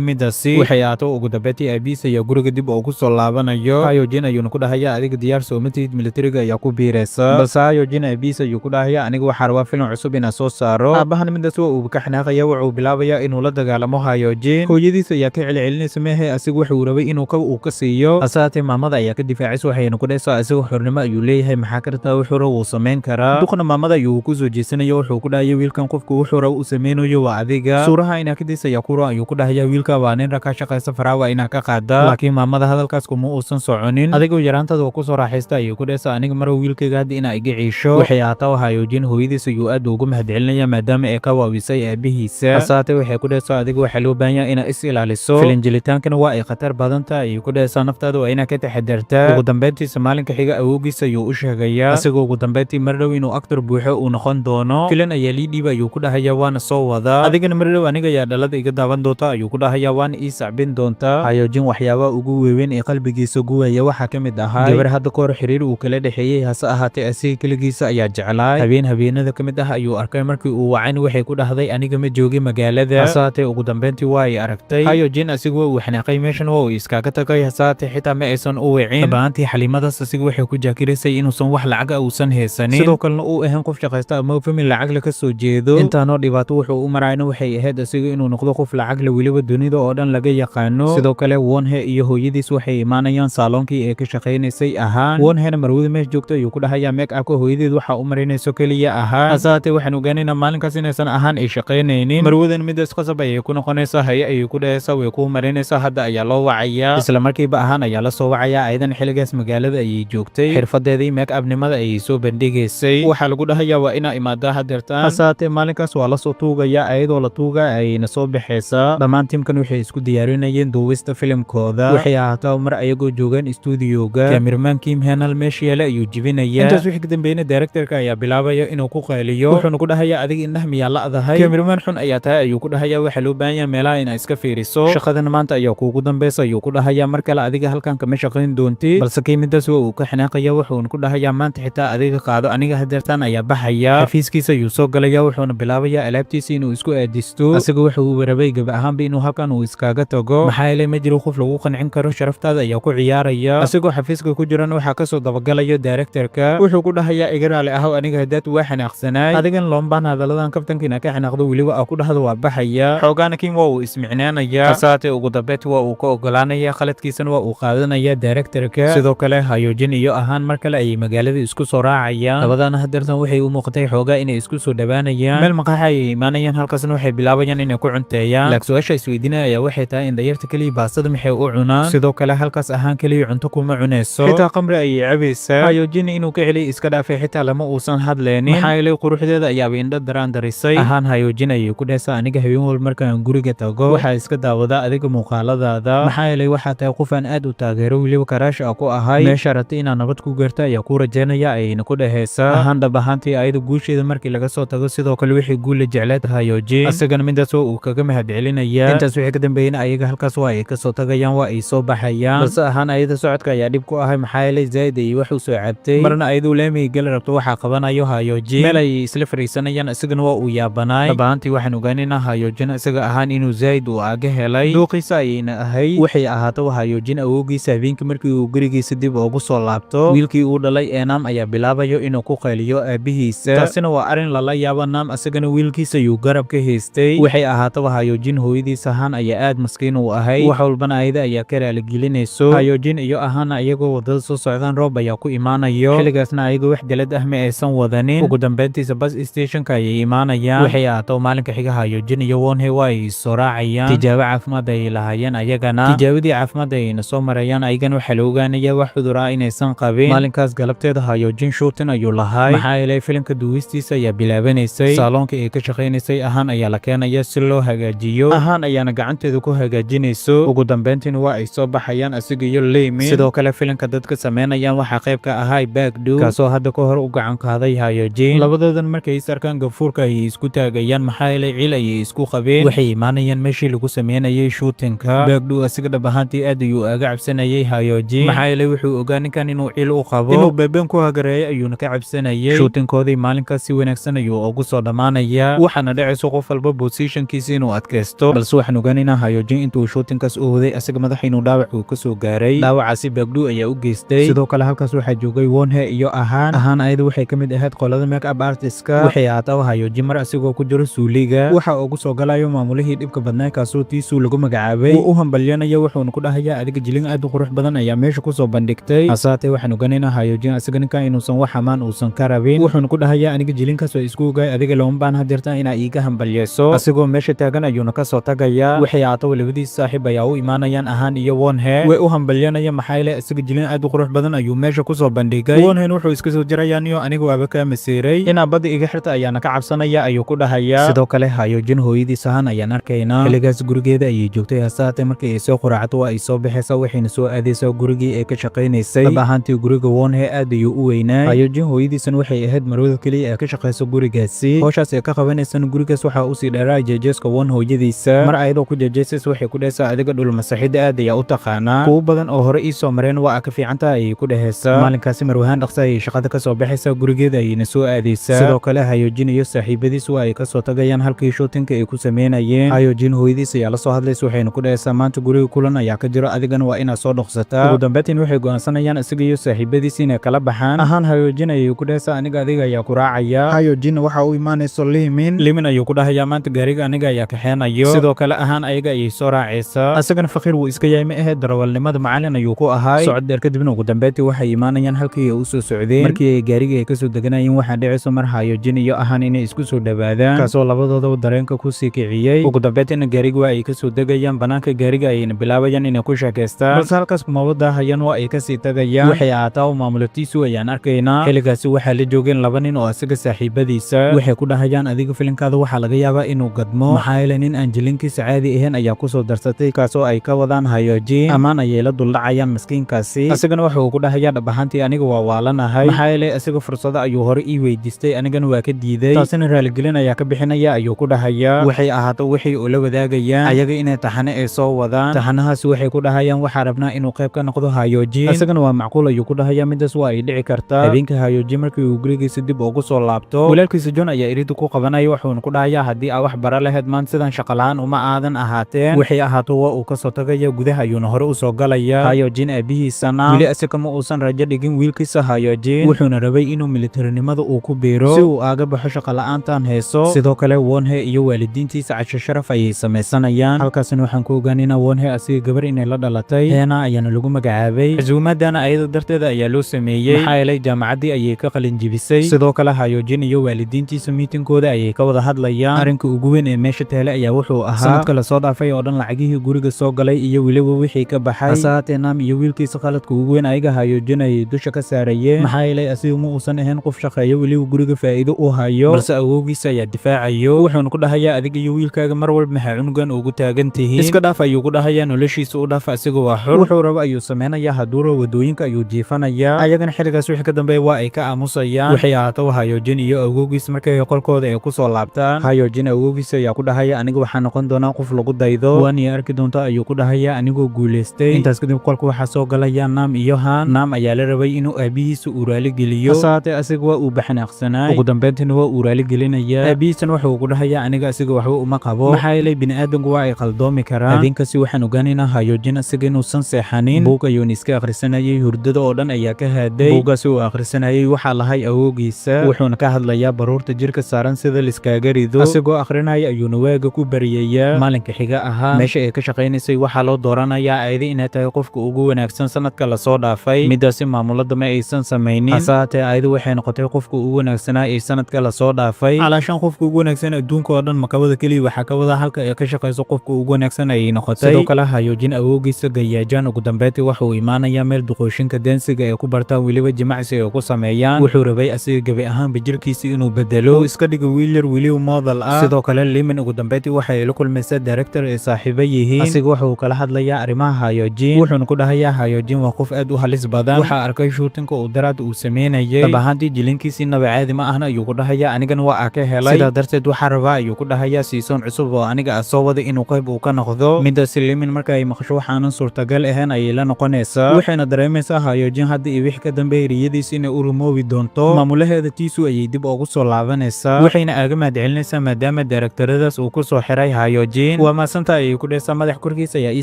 midaasi waxay aato ugu dambeyntii aabihiis ayaa guriga dib ugu soo laabanayo. Hayojin ayuuna ku dhahaya adiga diyaar soo matid militariga ayaa ku biiraysa balse Hayojin aabihiis ayuu ku dhahaya aniga waxaa rabaa filim cusub inaan soo saaro. Aabahan midaas waa uu ka xanaaqaya wuxuu bilaabaya inuu la dagaalamo Hayojin. Hooyadiis ayaa ka celcelinaysa mehe asiga wuxuu rabay inuu ka siiyo asaatee maamada ayaa ka difaacaysa waxayna ku dhahaysaa asiga xornimo ayuu leeyahay maxaa kartaa wuxuu rabo uu samayn karaa. Duqna maamada ayuu ku soo jeesanayo wuxuu ku dhahaya wiilkan qofku wuxuu rabo uu sameynayo waa adiga. Suuraha inaa ka diisa Yakuro ayuu ku dhahaya wiilka waa nin rag ka shaqaysa faraawa inaa ka qaada laakiin maamada hadalkaas kuma uusan soconin. Adiga yaraantada ku soo raaxaysta ayuu ku dhahaysaa aniga mar wiilkayga hadda inaa iga ciisho. Waxay aataa Hayojin hooyadiis ayuu aad ugu mahadcelinaya maadaama ay ka waawisay aabihiisa. Asaatee waxay ku dhahaysaa adiga waxaa loo baahan yahay inaa is ilaaliso filinjilitaankana waa ay khatar badan tahay ayuu ku dhahaysaa naftaada waa inaa ka taxadartaa. Ugu dambeyntiisa maalinka xiga awowgiis ayuu u sheegaya asigoo ugu dambeyntii mar dhow inuu actor buuxo uu noqon doono. Filan ayaa lii dhiiba ayuu ku dhahaya waana soo wadaa adigana mar dhow aniga ayaa dhalada iga daawan doonta ayuu ku dhahaya waana ii sacbin doonta. Hayojin waxyaabaha ugu weyn ee qalbigiisa guwaya waxaa ka mid ahaa gabar hadda kahor xiriir uu kala dhexeeyey hase ahaatee asiga keligiisa ayaa jeclaay. Habeenada ka mid ah ayuu arkay markii uu wacan waxay ku dhahday aniga ma joogi magaalada. hase ahaatee ugu dambeyntii waa ay aragtay. Hayojin asiga waa uu xanaaqay meeshan waa uu iskaga tagay hase ahaatee xitaa ma aysan u wicin. dhabaantii xaliimadaas asiga waxay ku jaakiraysay inuusan wax lacag uusan haysanin sidoo kalena uu ahaan qof shaqaysta ama famil lacag la ka soo jeedo. intaanoo dhibaato wuxuu u marayna waxay ahayd asiga inuu noqdo qof lacag la weliba dunida oo dhan laga yaqaano. sidoo kale Wonhe iyo hooyadiis waxay imaanayaan saaloonkii ay ka shaqaynaysay ahaan. Wonhena marwada meesha joogto ayuu ku dhahayaa make upka hooyadeed waxa u marinayso keliya ahaan. hase ahaatee waxaan ogaanaynaa maalinkaas inaysan ahaan ay shaqaynaynin. marwadan midaas qasab ayay ku noqonaysaa haye ayay ku dhahaysaa way ku marinaysaa hadda ayaa loo wacayaa isla markiiba ahaan ayaa la soo wacayaa ayadan xilligaas magaalada ayay joogtay xirfadeedii make upnimada ayay soo bandhigaysay. waxaa lagu dhahayaa waa inaa imaadaa hadeertaan. hase ahaatee maalinkaas waa lasoo tuugaya ayadoo la tuuga ayayna soo baxaysaa. dhammaan tiimkan waxay isku diyaarinayeen duubista filimkooda. waxay ahaataa mar ayagoo joogaan istuudiyoga kaamirmaan Kim Henal meesha yeele ayuu jibinaya. intaas wixii ka dambeeyna directorka ayaa bilaabaya inuu ku qayliyo wuxuuna ku dhahayaa adiga indhaha miyaa la'dahay kaamirmaan xun ayaa tahay ayuu ku dhahayaa waxaa loo baahan yahay meelaha inaa iska fiiriso shaqadan maanta ayaa kuugu dambeysa ayuu ku dhahayaa mar kale adiga halkan kama shaqayn doonti balse kiimidaas waa uu ka xanaaqaya wuxuuna ku dhahayaa maanta xitaa adiga qaado aniga hadeertaan ayaa baxaya. xafiiskiisa ayuu soo galaya wuxuuna bilaabayaa alaabtiisa inuu isku aadisto asiga wuxuu rabay gaba ahaanba inuu halkan uu iskaga tago maxaa yeelay ma jiro qof lagu qancin karo sharaftaada ayaa ku ciyaaraya. asigoo xafiiska ku jiran waxaa kasoo dabagalayo directorka wuxuu ku dhahayaa iga raali ahow aniga hadaad waa xanaaqsanaay adigan lombaan hadaladan kabtankiina ka xanaaqdo weliba aa ku dhahdo waa baxaya. xoogaana Kim waa uu ismicnaanaya hasaatee ugu dambeyntii waa uu ka ogolaanaya khaladkiisana waa uu qaadanaya directorka. sidoo kale Hayojin iyo ahaan mar kale ayay magaalada isku soo raacayaan. labadana hadeertan waxay u muuqatay xoogaa inay isku soo dhawaanayaan meel maqaaxa ayay imaanayaan halkaasna waxay bilaabayaan inay ku cunteeyaan. laakiin su-aasha isweydiinaya ayaa waxay tahay in dayarta keliya baastada maxay u cunaan sidoo kale halkaas ahaan keliya cunto kuma cunayso xitaa qamri ayay cabaysaa. Hayojin inuu ka celiy iska dhaafay xitaa lama uusan hadleenin maxaa yeelay quruxdeeda ayaaba indho daraan darisay ahaan. Hayojin ayay ku dhahaysaa aniga habeen walba markaan guriga tago waxaa iska daawadaa adiga muuqaaladaada maxaa yeelay waxaa tahay qof aan aad u taageero weliba karaash a ku ahay meesha rabtay inaad nabad ku gaarta ayaa ku rajaynaya ayayna ku dhahaysaa ahaan dhab ahaantii ayada guusheeda markii laga soo tago sidoo kale wixii guul la jecleed Hayojin asagana midaas waa uu kaga mahadcelinaya. intaas wixii ka dambeeyna ayaga halkaas waa ay kasoo tagayaan waa ay soo baxayaan balse ahaan ayada socodka ayaa dhib ku ahay maxaa yeelay zaid ay wax u soo cabtay marna ayadu leemay gal rabto waxaa qabanayo Hayojin meel ay isla fariisanayaan isagana waa uu yaabanaay. dhab ahaantii waxaan ogaanaynaa Hayojin isaga ahaan inuu zaid uu aga helay duuqiisa ayayna ahayd waxay ahaato Hayojin awowgiisa habeenkii markii uu gurigiisa dib ugu soo laabto wiilkii uu dhalay Enam ayaa bilaabayo inuu ku qayliyo aabihiisa taasina waa arin lala yaabo. Nam asagana wiilkiisa ayuu garab ka haystay waxay ahaato Hayojin hooyadiis ahaan ayaa aad maskiin u ahay wax walbana ayada ayaa ka raaligelinayso. Hayojin iyo ahaan ayagoo wadada soo socdaan roob ayaa ku imaanayo xilligaasna ayagoo wax dalad ah ma aysan wadanin. ugu dambeyntiisa bus stationka ayay imaanayaan waxay ahaato maalinka xiga Hayojin iyo Wonhe waa ay soo raacayaan tijaabo caafimaad ayay lahaayeen ayagana tijaabadii caafimaad ayayna soo marayaan ayagana waxaa la ogaanaya wax cudur ah inaysan qabin. maalinkaas galabteeda Hayojin shootin ayuu lahaay maxaa yeelay filimka duwistiisa ayaa bilaabanaysay saaloonka ay ka shaqaynaysay ahaan ayaa la keenaya si loo hagaajiyo ahaan ayaana gacanteeda ku hagaajinayso. ugu dambeyntiina waa ay soo baxayaan asiga iyo Leemin. sidoo kale filimka dadka sameynayaan waxaa qayb ka ahay Baekdu kaasoo hadda ka hor u gacan qaaday Hayojin. labadoodan markay is arkaan gafuurka ayay isku taagayaan maxaa yeelay cil ayay isku qabeen waxay imaanayaan meeshii lagu sameynayay shootinka. Baekdu asiga dhab ahaantii aad ayuu aga cabsanayay Hayojin maxaa yeelay wuxuu ogaa ninkan inuu cil u qabo inuu beebeen ku hagareeyo ayuuna ka cabsanayay. shootinkoodii maalinkaas si wanaagsan ayuu ugu soo dhamaanaya waxaana dhacayso qof walba positionkiisa inuu adkaysto balse waxaan ogaanaynaa Hyojin intuu shootinkaas u waday asaga madaxa inuu dhaawac uu ka soo gaaray dhaawacaasi Baekdu ayaa u geystay sidoo kale halkaas waxaa joogay Wonhye iyo ahaan ayadu waxay ka mid ahayd qolada make-up artist-ka waxay aataa Hyojin mar asigoo ku jiro suuliga waxa ugu soo galayo maamulihii dhibka badnaa kaasoo tiisu lagu magacaabay uu u hambalyanaya wuxuuna ku dhahayaa adiga jilin aad u qurux badan ayaa meesha ku soo bandhigtay asaatee waxaan ogaanaynaa Hyojin asaga ninkan inuusan wax amaan uusan ka rabin wuxuuna ku dhahayaa aniga jilinkaas waa isku ogaay adiga looma baan hadirta inaa iiga hambalyeeso asigoo meesha taagan ayuuna ka soo tagayaa waxay aataa labadiis saaxiib ayaa u imaanayaan ahaan iyo Wonhye way u hambalyanaya maxaa yeelay asaga jilin aad u qurux badan ayuu meesha ku soo bandhigay Wonhye wuxuu iska soo jirayaan iyo aniga waaba ka masiiray inaa badda iga xirta ayaana ka cabsanaya ayuu ku dhahayaa sidoo kale Hyojin hooyadiis ahaan ayaan arkaynaa xilligaas gurigeeda ayay joogtay hasaatee markii ay soo quraacato waa ay soo baxaysaa waxayna soo aadaysaa gurigii ay ka shaqaynaysay dab ahaantii guriga Wonhye aad ayuu u weynaa Hyojin hooyadiisan waxay ahayd marwada keliya ee ka shaqayso gurigaasi howshaas ay ka qabanaysan gurigaas waxaa usii dheeraa jeejeeska Won hooyadiisa mar ayadoo ku jeejeysas waxay ku dhehaysaa adiga dhul masaxida aad ayaa u taqaanaa kuwo badan oo hore ii soo mareen waa ka fiicantaa ayay ku dhehaysaa maalinkaasi marwahaan dhaqsa ayay shaqada ka soo baxaysaa gurigeeda ayayna soo aadaysaa sidoo kale Hyojin iyo saaxiibadiis waa ay ka soo tagayaan halkii shootinka ay ku sameynayeen Hyojin hooyadiis ayaa la soo hadlaysa waxayna ku dhehaysaa maanta guriga kulan ayaa ka jiro adigana waa inaad soo dhaqsataa ugu dambeyntiin waxay go'aansanayaan isaga iyo saaxiibadiis inay kala baxaan ahaan Hyojin ayay ku dhehaysaa aniga adiga ayaa ku raacaya Hyojin waxa uu imaanayso Limin ayuu ku dhahayaa maanta gaariga aniga ayaa kaxeenayo sidoo kale ahaan ayaga ayay soo raacaysaa asagana faqiir wuu iska yahay ma ahayd darawalnimada macalin ayuu ku ahaay socod dheer kadibna ugu dambeyntii waxay imaanayaan halkii ay u soo socdeen markii ay gaariga ay ka soo deganayeen waxaa dhacayso mar Hyojin iyo ahaan inay isku soo dhawaadaan kaasoo labadooda dareenka ku sii kiciyay ugu dambeyntiina gaariga waa ay ka soo degayaan banaanka gaariga ayayna bilaabayaan inay ku sheekaystaan balse halkaas kuma wadahayaan waa ay ka sii tagayaan waxay aataa u maamulatiisu ayaan arkaynaa xilligaasi waxaa la joogeen laba nin oo asaga saaxiibadiisa waxay ku dhahayaan adiga filinkaada waxaa laga yaabaa inuu gadmo maxaa yeelay nin aan jilinkiisa caadi ahayn ayaa ku soo darsatay kaasoo ay ka wadaan Hyojin amaan ayay la duldhacayaan maskiinkaasi asagana waxa uu ku dhahayaa dhab ahaantii aniga waa waalanahay maxaa yeelay asaga fursado ayuu hore ii weydiistay anigana waa ka diiday taasina raaligelin ayaa ka bixinaya ayuu ku dhahayaa waxay ahaato wixii uu la wadaagayaan ayaga inay taxane ay soo wadaan taxanahaasi waxay ku dhahayaan waxaa rabnaa inuu qayb ka noqdo Hyojin asagana waa macquul ayuu ku dhahayaa midaas waa ay dhici kartaa habeenka Hyojin markii uu gurigiisa dib ugu soo laabto walaalkiisa John ayaa iridu ku qabanaya wuxuuna ku dhahayaa haddii aa wax bara lahayd maan sidan shaqo la'aan uma aadan ahaateen waxay ahaato waa uu ka soo tagaya gudaha ayuuna hore u soo galaya Hyojin aabihiisana weli asaga ma uusan rajo dhigin wiilkiisa Hyojin wuxuuna rabay inuu militarinimada uu ku biiro si uu aaga baxo shaqo la'aantan heeso sidoo kale Wonhye iyo waalidiintiisa casho sharaf ayay samaysanayaan halkaasna waxaan ku ogaanaynaa Wonhye asiga gabar inay la dhalatay heena ayaana lagu magacaabay casuumadana ayada darteeda ayaa loo sameeyey maxaa yeelay jaamacaddii ayay ka qalin jibisay sidoo kale Hyojin iyo waalidiintiisa miitinkooda ayay ka wada hadlayaan arrinka ugu weyn ee meesha taale ayaa wuxuu ahaa sanadka la soo dhaafay oo dhan lacagihii guriga soo galay iyo weliba wixii ka baxay hasaatee Nam iyo wiilkiisa qaladka ugu weyn ayaga Hyojin ay dusha ka saarayeen maxaa yeelay asiga ma uusan ahayn qof shaqeeyo weliba guriga faa'iido u hayo balse awowgiisa ayaa difaacayo wuxuuna ku dhahayaa adiga iyo wiilkaaga mar walba maxaa cunugan ugu taagan tihiin iska dhaaf ayuu ku dhahayaa noloshiisa u dhaaf asiga waa xur wuxuu rabo ayuu sameynayaa haduuro wadooyinka ayuu jiifanayaa ayagana xilligaas wixii ka dambeeya waa ay ka aamusayaan waxay ahaato Hyojin iyo awowgiisa markay qolkooda ay ku soo laabtaan Hyojin awowgiisa ayaa ku dhahaya aniga waxaa noqon doonaa qof lagu daydo waana arki doonta ayuu ku dhahayaa anigoo guuleystay intaas kadib qolka waxaa soo galaya Nam iyo Han Nam ayaa la rabay inuu aabihiisa uu raali geliyo hasaatee asiga waa uu baxnaaqsanay ugu dambeyntiina waa uu raali gelinaya aabihiisana wuxuu ku dhahayaa aniga asiga waxba uma qabo maxaa yeelay bini'aadanku waa ay qaldoomi karaan habeenkaasi waxaan ogaanaynaa Hyojin asiga inuusan seexanin buug ayuuna iska akhrisanayay hurdada oo dhan ayaa ka haaday buuggaasi uu akhrisanayay waxaa lahay awowgiisa wuxuuna ka hadlayaa baruurta jirka saaran sida liskaaga rido asigoo akhrinaya ayuuna waaga ku bariyayaa maalinka xiga ahaa meesha ay ka shaqaynaysay waxaa loo dooranayaa ayada inay tahay qofka ugu wanaagsan sanadka lasoo dhaafay midaasi maamulada ma aysan samaynin hasaatee ayada waxay noqotay qofka ugu wanaagsanaa ee sanadka lasoo dhaafay calaashan qofka ugu wanaagsan adduunka oo dhan makawada keliya waxaa ka wada halka ay ka shaqayso qofka ugu wanaagsan ayay noqotay sidoo kale Hyojin awowgiisa Gayaajan ugu dambeyntii waxa uu imaanayaa meel duqooshinka dansiga ay ku bartaan weliba jimacsi ay ku sameeyaan wuxuu rabay asiga gabi ahaanba jirkiisa inuu bedelo uu iska dhigo wiil yar weliba model ah sidoo kale Limin ugu dambeyntii waxay la kulmaysaa director ee saaxiibo yihiin asiga waxa uu kala hadlayaa arrimaha Hyojin wuxuuna ku dhahayaa Hyojin waa qof aad u halis badan waxa arkay shootinka uu daraad uu sameynayay dab ahaantii jilinkiisii naba caadi ma ahna ayuu ku dhahayaa anigana waa ka helay sidaa darteed waxaa rabaa ayuu ku dhahayaa season cusub oo aniga soo wada inuu qayb uu ka noqdo midaasi Limin marka ay maqasho waxaanan suurtagal ahayn ayay la noqonaysaa waxayna dareemaysaa Hyojin hadda iyo wixii ka dambeeyay riyadiisa inay u rumoobi doonto maamulaheeda tiisu ayay dib ugu soo laabanaysaa farxaysaa waxayna aaga mahadcelinaysaa maadaama daaragtaradaas uu ku soo xiray Hyojin. waa maasanta ayay ku dhehaysaa madax korkiisa ayaa ii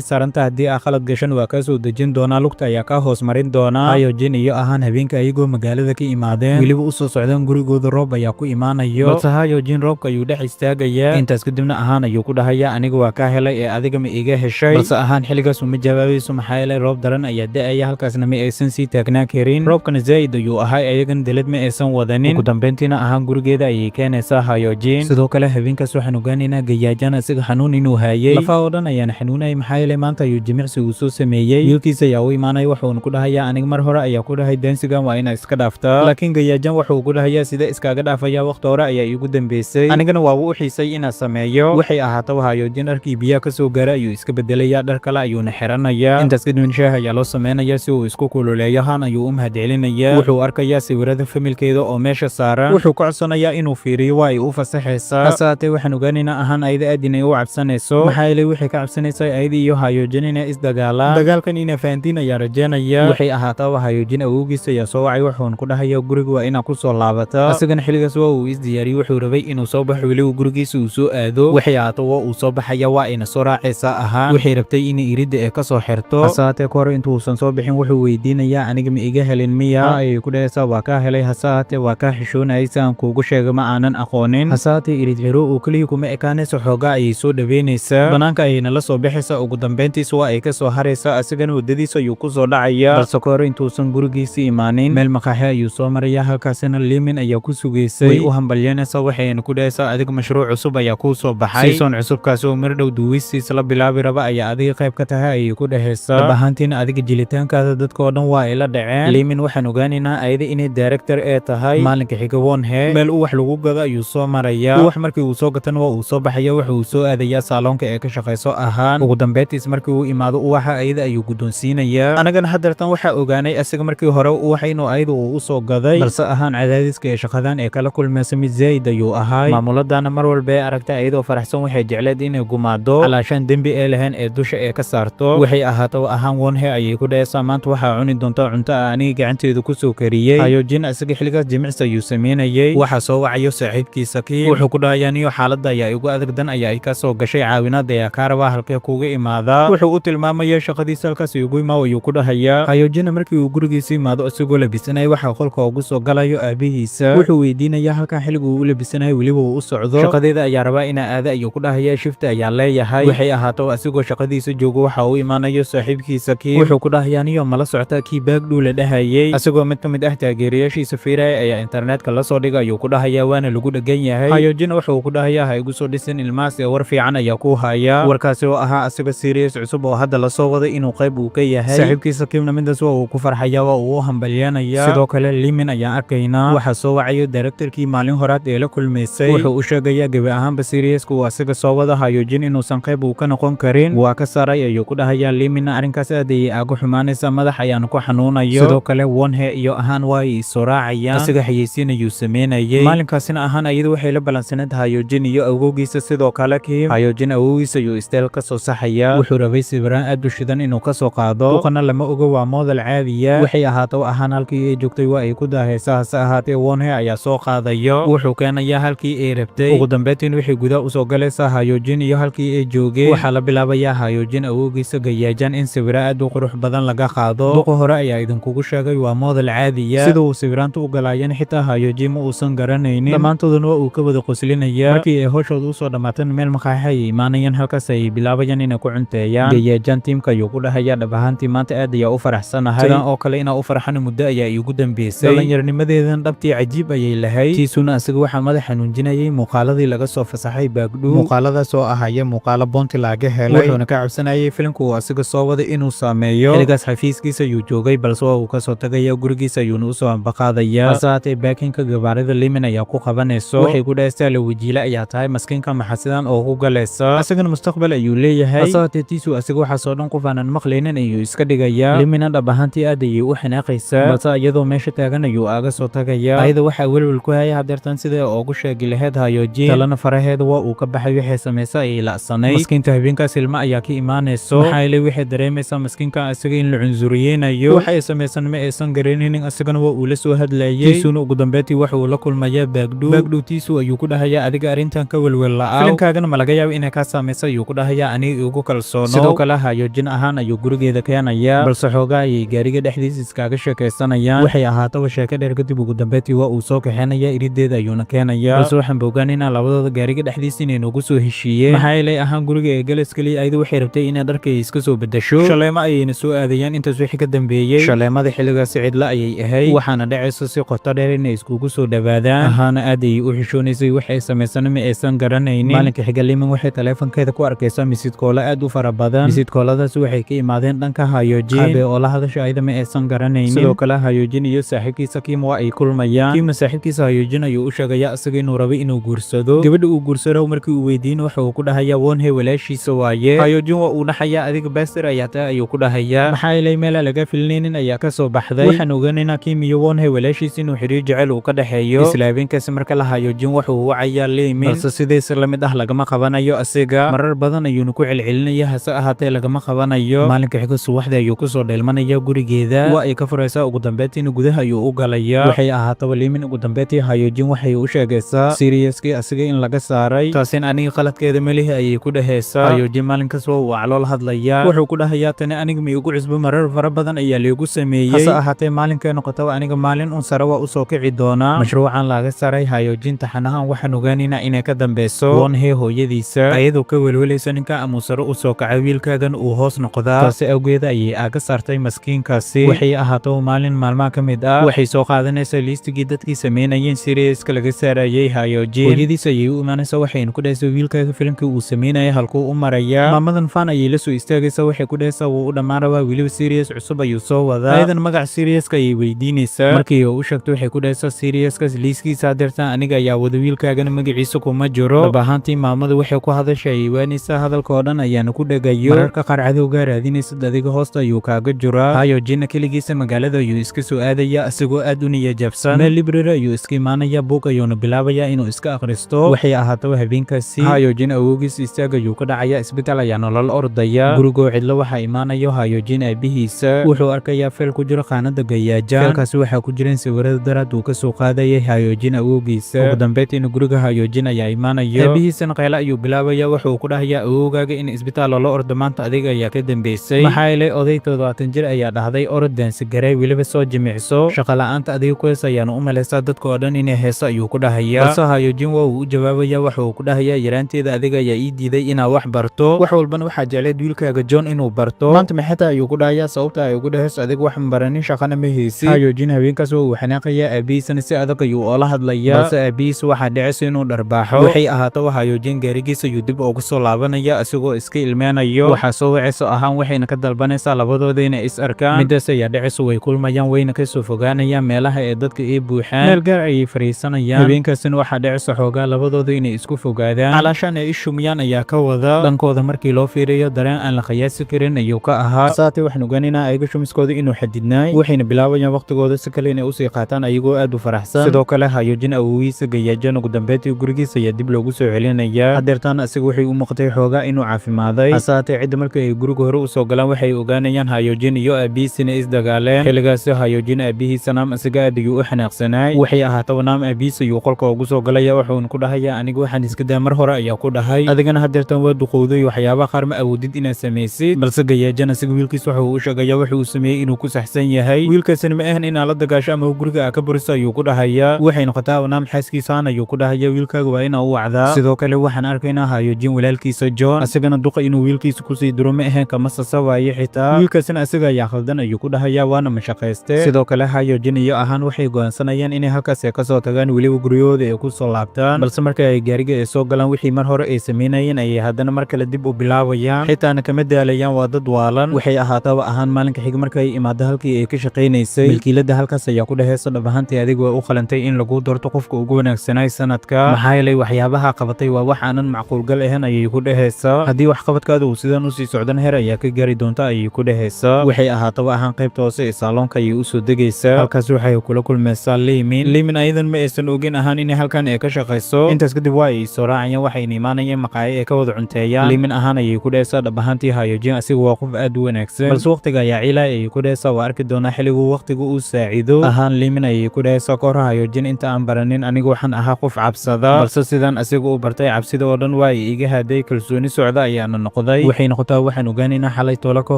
saaranta haddii aa khalad gashan waa kaa soo dejin doonaa lugta ayaa kaa hoos marin doonaa. Hyojin iyo ahaan habeenka ayagoo magaalada ka imaadeen weliba u soo socdeen gurigooda roob ayaa ku imaanayo balse Hyojin roobka ayuu dhex istaagayaa. intaas kadibna ahaan ayuu ku dhahayaa aniga waa kaa helay ee adiga ma iga heshay balse ahaan xilligaas uma jawaabayso maxaa yeelay roob daran ayaa da'aya halkaasna ma aysan sii taagnaa karin. roobkana zaa'id ayuu ahay ayagana delad ma aysan wadanin. ugu dambeyntiina ahaan gurigeeda ayay keenaysaa Hyojin. sidoo kale habeenkaas waxaan ogaanaynaa Gayaajan isaga xanuun inuu hayay lafaha oo dhan ayaana xanuunayay maxaa yeelay maanta ayuu jimicsi uu soo sameeyey. wiilkiisa ayaa u imaanaya wuxuuna ku dhahayaa aniga mar hore ayaa ku dhahay dansigan waa inaa iska dhaaftaa laakiin Gayaajan wuxuu ku dhahayaa sida iskaaga dhaafaya waqti hore ayaa iigu dambeysay anigana waa u xiisay inaan sameeyo. waxay ahaataba Hyojin dharkii biyaha ka soo gaaray ayuu iska bedelayaa dhar kale ayuuna xiranayaa. intaas kadib shaah ayaa loo sameynayaa si uu isku kululeeyo han ayuu u mahadcelinayaa. wuxuu arkayaa sawirada familkeeda oo meesha saaran wuxuu ka codsanayaa inuu fiiriyo waa ay u fasaxaysaa. hase haatee waxaan ogaanaynaa ahaan ayada aad inay u cabsanayso maxaa yeelay waxay ka cabsanaysaa ayada iyo Hyojin inay isdagaalaan. dagaalkan inay fahantiin ayaa rajeynaya. waxay ahaataba Hyojin awowgiisa ayaa soo wacay wuxuuna ku dhahayaa guriga waa inaa ku soo laabata. asagana xilligaas waa uu isdiyaariyey wuxuu rabay inuu soo baxo weliba gurigiisa uu soo aado. waxay ahaataba waa uu soo baxaya waa ayna soo raacaysaa ahaan waxay rabtay inay iridda ee ka soo xirto. hase haatee ka hor intuusan soo bixin wuxuu weydiinayaa aniga ma iga helin miya ayay ku dhahaysaa waa kaa helay hase haatee waa kaa xishoonayay si aan kuugu sheega ma aanan aqoonin. hase haatee irid xiro uu keliya kuma ekaanaysa xoogaa ayay soo dhaweynaysaa banaanka ayayna la soo bixaysaa. ugu dambeyntiisa waa ay ka soo haraysaa asigana waddadiisa ayuu ku soo dhacayaa balse ka hor intuusan gurigiisa imaanin meel maqaaxi ayuu soo maraya halkaasina Limin ayaa ku sugaysay way u hambalyeynaysaa waxayna ku dhahaysaa adiga mashruuc cusub ayaa kuu soo baxay season cusubkaasi oo mar dhow duwistiisa la bilaabi raba ayaa adiga qayb ka tahay ayay ku dhahaysaa. dhab ahaantiina adiga jilitaankaada dadka oo dhan waa ay la dhaceen. Limin waxaan ogaanaynaa ayada inay director ee tahay. maalinka xiga Wonhee meel uu wax lagu gado ayuu soo marayaa. wax markii uu soo gatana waa uu soo baxaya waxa uu soo aadayaa saaloonka ee ka shaqayso ahaan. ugu dambeyntiis markii uu imaado waxa ayada ayuu guddoonsiinayaa. anagana hadeertan waxaa ogaanay asiga markii hore waxa inuu ayada uu u soo gaday balse ahaan cadaadiska ee shaqadan ee kala kulmaysa mid zaa'id ayuu ahay. maamuladana mar walba ay aragtay ayadoo faraxsan waxay jecleed inay gumaado calaashaan dembi ee lahayn ee dusha ee ka saarto. waxay ahaato ahaan Wonhee ayay ku dhahaysaa maanta waxaa cuni doontaa cunto aniga gacanteedu ku soo kariyey. Hyojin asiga xilligaas jimicsi ayuu sameynayay. waxaa soo wacayo saaxiibkiisa Kim wuxuu ku dhahayaa niyo xaaladda ayaa igu adag dan ayaa ka soo gashay caawinaad ayaa kaa rabaa halkee kuuga imaadaa. wuxuu u tilmaamaya shaqadiisa halkaas ugu imaaw ayuu ku dhahayaa. Hyojin markii uu gurigiisa imaado isagoo labisanaya waxaa qolka ugu soo galayo aabihiisa wuxuu weydiinayaa halkan xilliga uu u labisanayo weliba uu u socdo shaqadeeda ayaa rabaa inaa aada ayuu ku dhahayaa shifta ayaa leeyahay. waxay ahaato asigoo shaqadiisa joogo waxa uu imaanayo saaxiibkiisa Kim wuxuu ku dhahayaa niyo mala socota kii baagdhuu la dhahayay asigoo mid ka mid ah taageerayaashiisa fiiraya ayaa internetka la soo dhiga ayuu ku dhahayaa waana lagu dhagan yahay. Hyojin wuxuu ku dhahayaa ha igu soo dhisin ilmahaas ee war fiican ayaa ku haya. warkaasi oo ahaa asiga series cusub oo hadda la soo waday inuu qayb uu ka yahay. saaxiibkiisa Kimna midaas waa uu ku farxaya waa uu u hambalyeynaya. sidoo kale Limin ayaa arkaynaa waxaa soo wacayo directorkii maalin horaad ee la kulmaysay wuxuu u sheegayaa gabi ahaanba serieska uu asiga soo wada Hyojin inuusan qayb uu ka noqon karin waa ka saaray ayuu ku dhahayaa. Liminna arrinkaas aad ayay aagu xumaanaysa madax ayaan ku xanuunayo. sidoo kale Wonhee iyo ahaan waa ay soo raacayaan asiga xayeysiin ayuu sameynayay. maalinkaasina ahaan ayadu waxay la balansaneed Hyojin iyo awowgiisa sidoo kale Kim. Hyojin awowgiisa ayuu isteel ka soo saxaya wuxuu rabay sawiraan aad u shidan inuu ka soo qaado buqana lama oga waa moodel caadiya. waxay ahaato ahaan halkii ay joogtay waa ay ku daahaysaa hase ahaatee Wonhee ayaa soo qaadayo wuxuu keenayaa halkii ay rabtay. ugu dambeyntiin waxay gudaha usoo galaysaa Hyojin iyo halkii ay joogeen waxaa la bilaabayaa Hyojin awowgiisa Gayaajan in sawira aad u qurux badan laga qaado. duqa hore ayaa idinkugu sheegay waa moodel caadiya sida uu sawiraanta u galaayeen xitaa Hyojin ma uusan garanaynin dhammaantooduna waa uu ka wada qoslinaya. markii ay howshooda usoo dhammaatan meel maqaaxi ay imaanayaan halkaas ay bilaabayaan inay ku cunteeyaan. Gayaajan tiimka ayuu ku dhahayaa dhab ahaantii maanta aad ayaa u faraxsanahay sidaan oo kale inaa u farxana muddo ayaa iigu dambeysay. dhallinyarnimadeedan dhabtii cajiib ayay lahayd. tiisuna asiga waxaa madax xanuunjinayay muuqaaladii laga soo fasaxay baagdhuu muuqaaladaas oo ahaya muuqaalo boonti laga helay wuxuuna ka cabsanayay filimka uu asiga soo waday inuu saameeyo. xilligaas xafiiskiisa ayuu joogay balse waa uu ka soo tagaya gurigiisa ayuuna usoo ambaqaadaya. hase haatee baakinka gabaarida Limin ayaa ku qabanayso waxay ku dhahaysaa la wajiile ayaa tahay maskiinka maxasidan oo ku galaysa asagana mustaqbal ayuu leeyahay. hase haatee tiisu asiga waxaasoo dhan qof aanan maqlaynin ayuu iska dhigayaa. Limina dhab ahaantii aad ayay u xanaaqaysaa balse iyadoo meesha taagan ayuu aaga soo tagayaa. ayada waxaa welwel ku haya hadeertan sida ugu sheegi lahayd Hyojin talana faraheeda waa uu ka baxay waxay samaysa ayay la'sanay. maskiinta habeenkaas ilma ayaa ka imaanayso maxaa yeelay waxay dareemaysaa maskiinka asiga in la cunsuriyeynayo waxay samaysan ma aysan garanaynin asigana waa uu la soo hadlayay. tiisuna ugu dambeyntii waxa uu la kulmayaa baagdhowtiisu ayuu ku dhahayaa adiga arrintan ka welwel la'aaw filimkaagana ma laga yaabo inay kaa saamayso ayuu ku dhahayaa aniga igu kalsoono sidoo kale Hayojin ahaan ayuu gurigeeda keenayaa balse xoogaa ayay gaariga dhexdiisa iskaaga sheekaysanayaan waxay ahaataba sheeko dheer kadib ugu dambeyntii waa uu soo kaxeenaya irideeda ayuuna keenayaa balse waxaan boogaanaynaa labadooda gaariga dhexdiisa inay noogu soo heshiiyeen maxaa yeelay ahaan guriga ee galas keliya ayadu waxay rabtay inay dharkay iska soo bedesho shaleemo ayayna soo aadayaan intaas wixii ka dambeeyey shaleemada xilligaasi cidla ayay ahayd waxaana dhacaysa si qoto dheer inay iskugu soo dhawaadaan ahaana aad ayay u xishoonaysay waxay samaysana ma aysan garanaynin maalinka xiga Limin waxay taleefankeeda ku arkaysaa misidkoola aad u fara badan misidkooladaas waxay ka imaadeen dhanka Hayojin qabe oo la hadasha ayada ma aysan garanaynin sidoo kale Hayojin iyo saaxiibkiisa Kim waa ay kulmayaan Kim saaxiibkiisa Hayojin ayuu u sheegayaa asaga inuu rabo inuu guursado gabadha uu guursado markii uu weydiin waxa uu ku dhahayaa Wonhee walaashiisa waaye Hayojin waa uu dhaxayaa adiga Bester ayaa taa ayuu ku dhahayaa maxaa yeelay meel laga filnaynin ayaa ka soo baxday waxaan ogaanaynaa Kim iyo Wonhee walaashiisa inuu xiriir jecel uu ka dhaxeeyo isla habeenkaasi marka la Hayojin waxa uu wacayaa Limin balse sidaas la mid ah lagama qabanayo asiga marar badan ayuu ku celcelinaya hase ahaatee lagama qabanayo maalinka xiga subaxda ayuu ku soo dheelmanaya gurigeeda waa ay ka furaysaa ugu dambeyntii gudaha ayuu u galaya waxay ahaataba Limin ugu dambeyntii Hayojin waxay u sheegaysaa seriously asiga in laga saaray taasin aniga qaladkeeda melihi ayay ku dhahaysaa Hayojin maalinkaas waa uu calool hadlaya wuxuu ku dhahayaa tani aniga ma igu cusbo marar fara badan ayaa leegu sameeyay hase ahaatee maalinka noqotaba aniga maalin un sare waa u soo kici doonaa mashruucan laga saaray Hayojin taxanahan waxaan ogaanaynaa inay ka dambeyso Wonhee hooyadiisa ayadoo ka welwelaysa ninka amuu sare u soo kacay wiilkaadan uu hoos noqdaa taasi awgeeda ayay aaga saartay maskiinkaasi waxay ahaataba maalin maalmaha ka mid ah waxay soo qaadanaysaa liistigii dadkii sameynayeen serieska laga saarayay Hayojin hooyadiis ayay u imaanaysaa waxayna ku dhahaysaa wiilkaaga filimkii uu sameynayay halkuu u marayaa maamadan fan ayay la soo istaagaysaa waxay ku dhahaysaa wuu u dhammaan rabaa weliba series cusub ayuu soo wadaa ayadan magaca serieska ayay weydiinaysaa markii uu u sheegtay waxay ku dhahaysaa serieskaas liiskiisa hadeertaan aniga ayaa wada wiilkaagana magaciisa kuma jiro dhab ahaantii maamadu waxay ku hadashay ayay waanaysaa hadalka oo dhan ayaana ku dhagayo mararka qaar cadowgaa raadinaysad adiga hoosta ayuu kaaga jiraa Hayojinna keligiisa magaalada ayuu iska soo aadaya isagoo aad u niyajabsan meel library ayuu iska imaanaya buug ayuuna bilaabayaa inuu iska akhristo waxay ahaataba habeenkaasi Hayojin awoogiis istaag ayuu ka dhacaya isbitaal ayaa nolol ordaya gurigoo cidlo waxaa imaanayo Hayojin aabihiisa wuxuu arkayaa feel ku jiro qaanada gayaajan feelkaasi waxaa ku jireen sawirada daraad uu ka soo qaadayay Hayojin awoogiisa ugu dambeyntiina guriga Hayojin ayaa imaanayo aabihiisana qayla ayuu bilaabaya wuxuu ku dhahayaa awoogaaga in isbitaal loola ordo maanta adiga ayaa ka dambeysay maxaa yeelay oday 70 jir ayaa dhahday orod daansi garay weliba soo jimicso shaqo la'aanta adiga kuwaas ayaana u malaysaa dadka oo dhan inay heeso ayuu ku dhahayaa balse Hayojin waa uu u jawaabaya waxa uu ku dhahayaa yaraanteeda adiga ayaa ii diiday inaa wax barto wax walbana waxaa jecleed wiilkaaga John inuu barto maanta maxay ayuu ku dhahayaa sababta ay ugu dhahayso adiga wax baranin shaqana ma haysi Hayojin habeenkaas waa uu xanaaqayaa aabihiisana si adag ayuu oola hadlayaa balse aabihiis waxaa dhacaysa inuu dharbaaxo waxay ahaataba Hayojin gaarigiisa ayuu dib ugu soo laabanaya isagoo iska ilmeenayo waxaa soo wacayso ahaan waxayna ka dalbanaysaa labadooda inay is arkaan midaas ayaa dhacayso way kulmayaan wayna ka soo fogaanayaan meelaha ee dadka ay buuxaan meel gaar ayay fariisanayaan habeenkaasina waxaa dhacayso xoogaa labadooda inay isku fogaadaan calaashaan ay ishumiyaan ayaa ka wada dhankooda markii loo fiiriyo dareen aan la qiyaasi karin ayuu ka ahaa saatee waxaan ogaanaynaa ayaga shumiskooda inuu xadidnaay waxayna bilaabayaan waqtigooda si kale inay usii qaataan ayagoo aad u faraxsan sidoo kale Hayojin awoogiisa gayaajan ugu dambeyntii gurigiisa ayaa dib loogu soo celinaya hadeertaan asiga waxay u muuqatay xoogaa inuu caafimaaday asaatee cidda markii ay guriga hore u soo galaan waxay ogaanayaan Hayojin iyo aabihiisina isdagaaleen xilligaasi Hayojin aabihiisa naam asiga aad ayuu u xanaaqsanaay waxay ahaataba naam aabihiisa ayuu qolka ugu soo galaya wuxuuna ku dhahayaa aniga waxaan iska daa mar hore ayaa ku dhahay adigana hadeertaan waa duqowday waxyaabaha qaar ma awoodid inaad samaysid balse gayaajan asiga wiilkiis waxa uu u sheegayaa waxa uu sameeyey inuu ku saxsan yahay wiilkaasina ma ahan inaa la dagaasho ama guriga aa ka buriso ayuu ku dhahayaa waxay noqotaa naam xaaskiisaan ayuu ku dhahayaa wiilkaaga waa inaa u wacdaa sidoo kale waxaan arkaynaa Hayojin walaalkiisa John asagana duqa inuu wiilkiisa ku sii diro ma ahan kama sasawaayo xitaa wiilkaasina asiga ayaa khaldan ayuu ku dhahayaa waana mashaqayste sidoo kale Hayojin iyo ahaan waxay go'aansanayaan inay halkaas ka soo tagaan weliba guryahooda ay ku soo laabtaan balse marka ay gaariga ay soo galaan wixii mar hore ay sameynayeen ayay haddana mar kale dib u bilaabayaan xitaana kama daalayaan waa dad waalan waxay ahaataba ahaan maalinka xiga marka ay imaado halkii ay ka shaqaynaysay milkiilada halkaas ayaa ku dhahaysa dhab ahaantii adiga waa u qalantay in lagu doorto qofka ugu wanaagsanay sanadka maxaa yeelay waxyaabaha qabatay waa wax aanan macquulgal ahayn ayay ku dhahaysaa haddii wax qabadkaada uu sidan usii socdan heer ayaa ka gaari doonta ayay ku dhahaysaa waxay ahaataba ahaan qaybta hoose ee saaloonka ayay u soo degaysaa halkaas waxay kula kulmaysaa Limin ayadan ma aysan ogin ahaan inay halkan ay ka shaqayso intaas kadib waa ay soo raacayaan waxayna imaanayeen maqaayo ay ka wada cunteeyaan Limin ahaan ayay ku dhahaysaa dhab ahaantii Hayojin asiga waa qof aad u wanaagsan balse waqtiga ayaa ciilay ayay ku dhahaysaa waa arki doonaa xilligu waqtigu uu saacido ahaan Limin ayay ku dhahaysaa kor Hayojin inta aan baranin anigu waxaan ahaa qof cabsada balse sidaan asiga u bartay cabsida oo dhan waa ay iga haday kalsooni socda ayaana noqday waxay noqotaa waxaan ogaanaynaa xalay toolo ka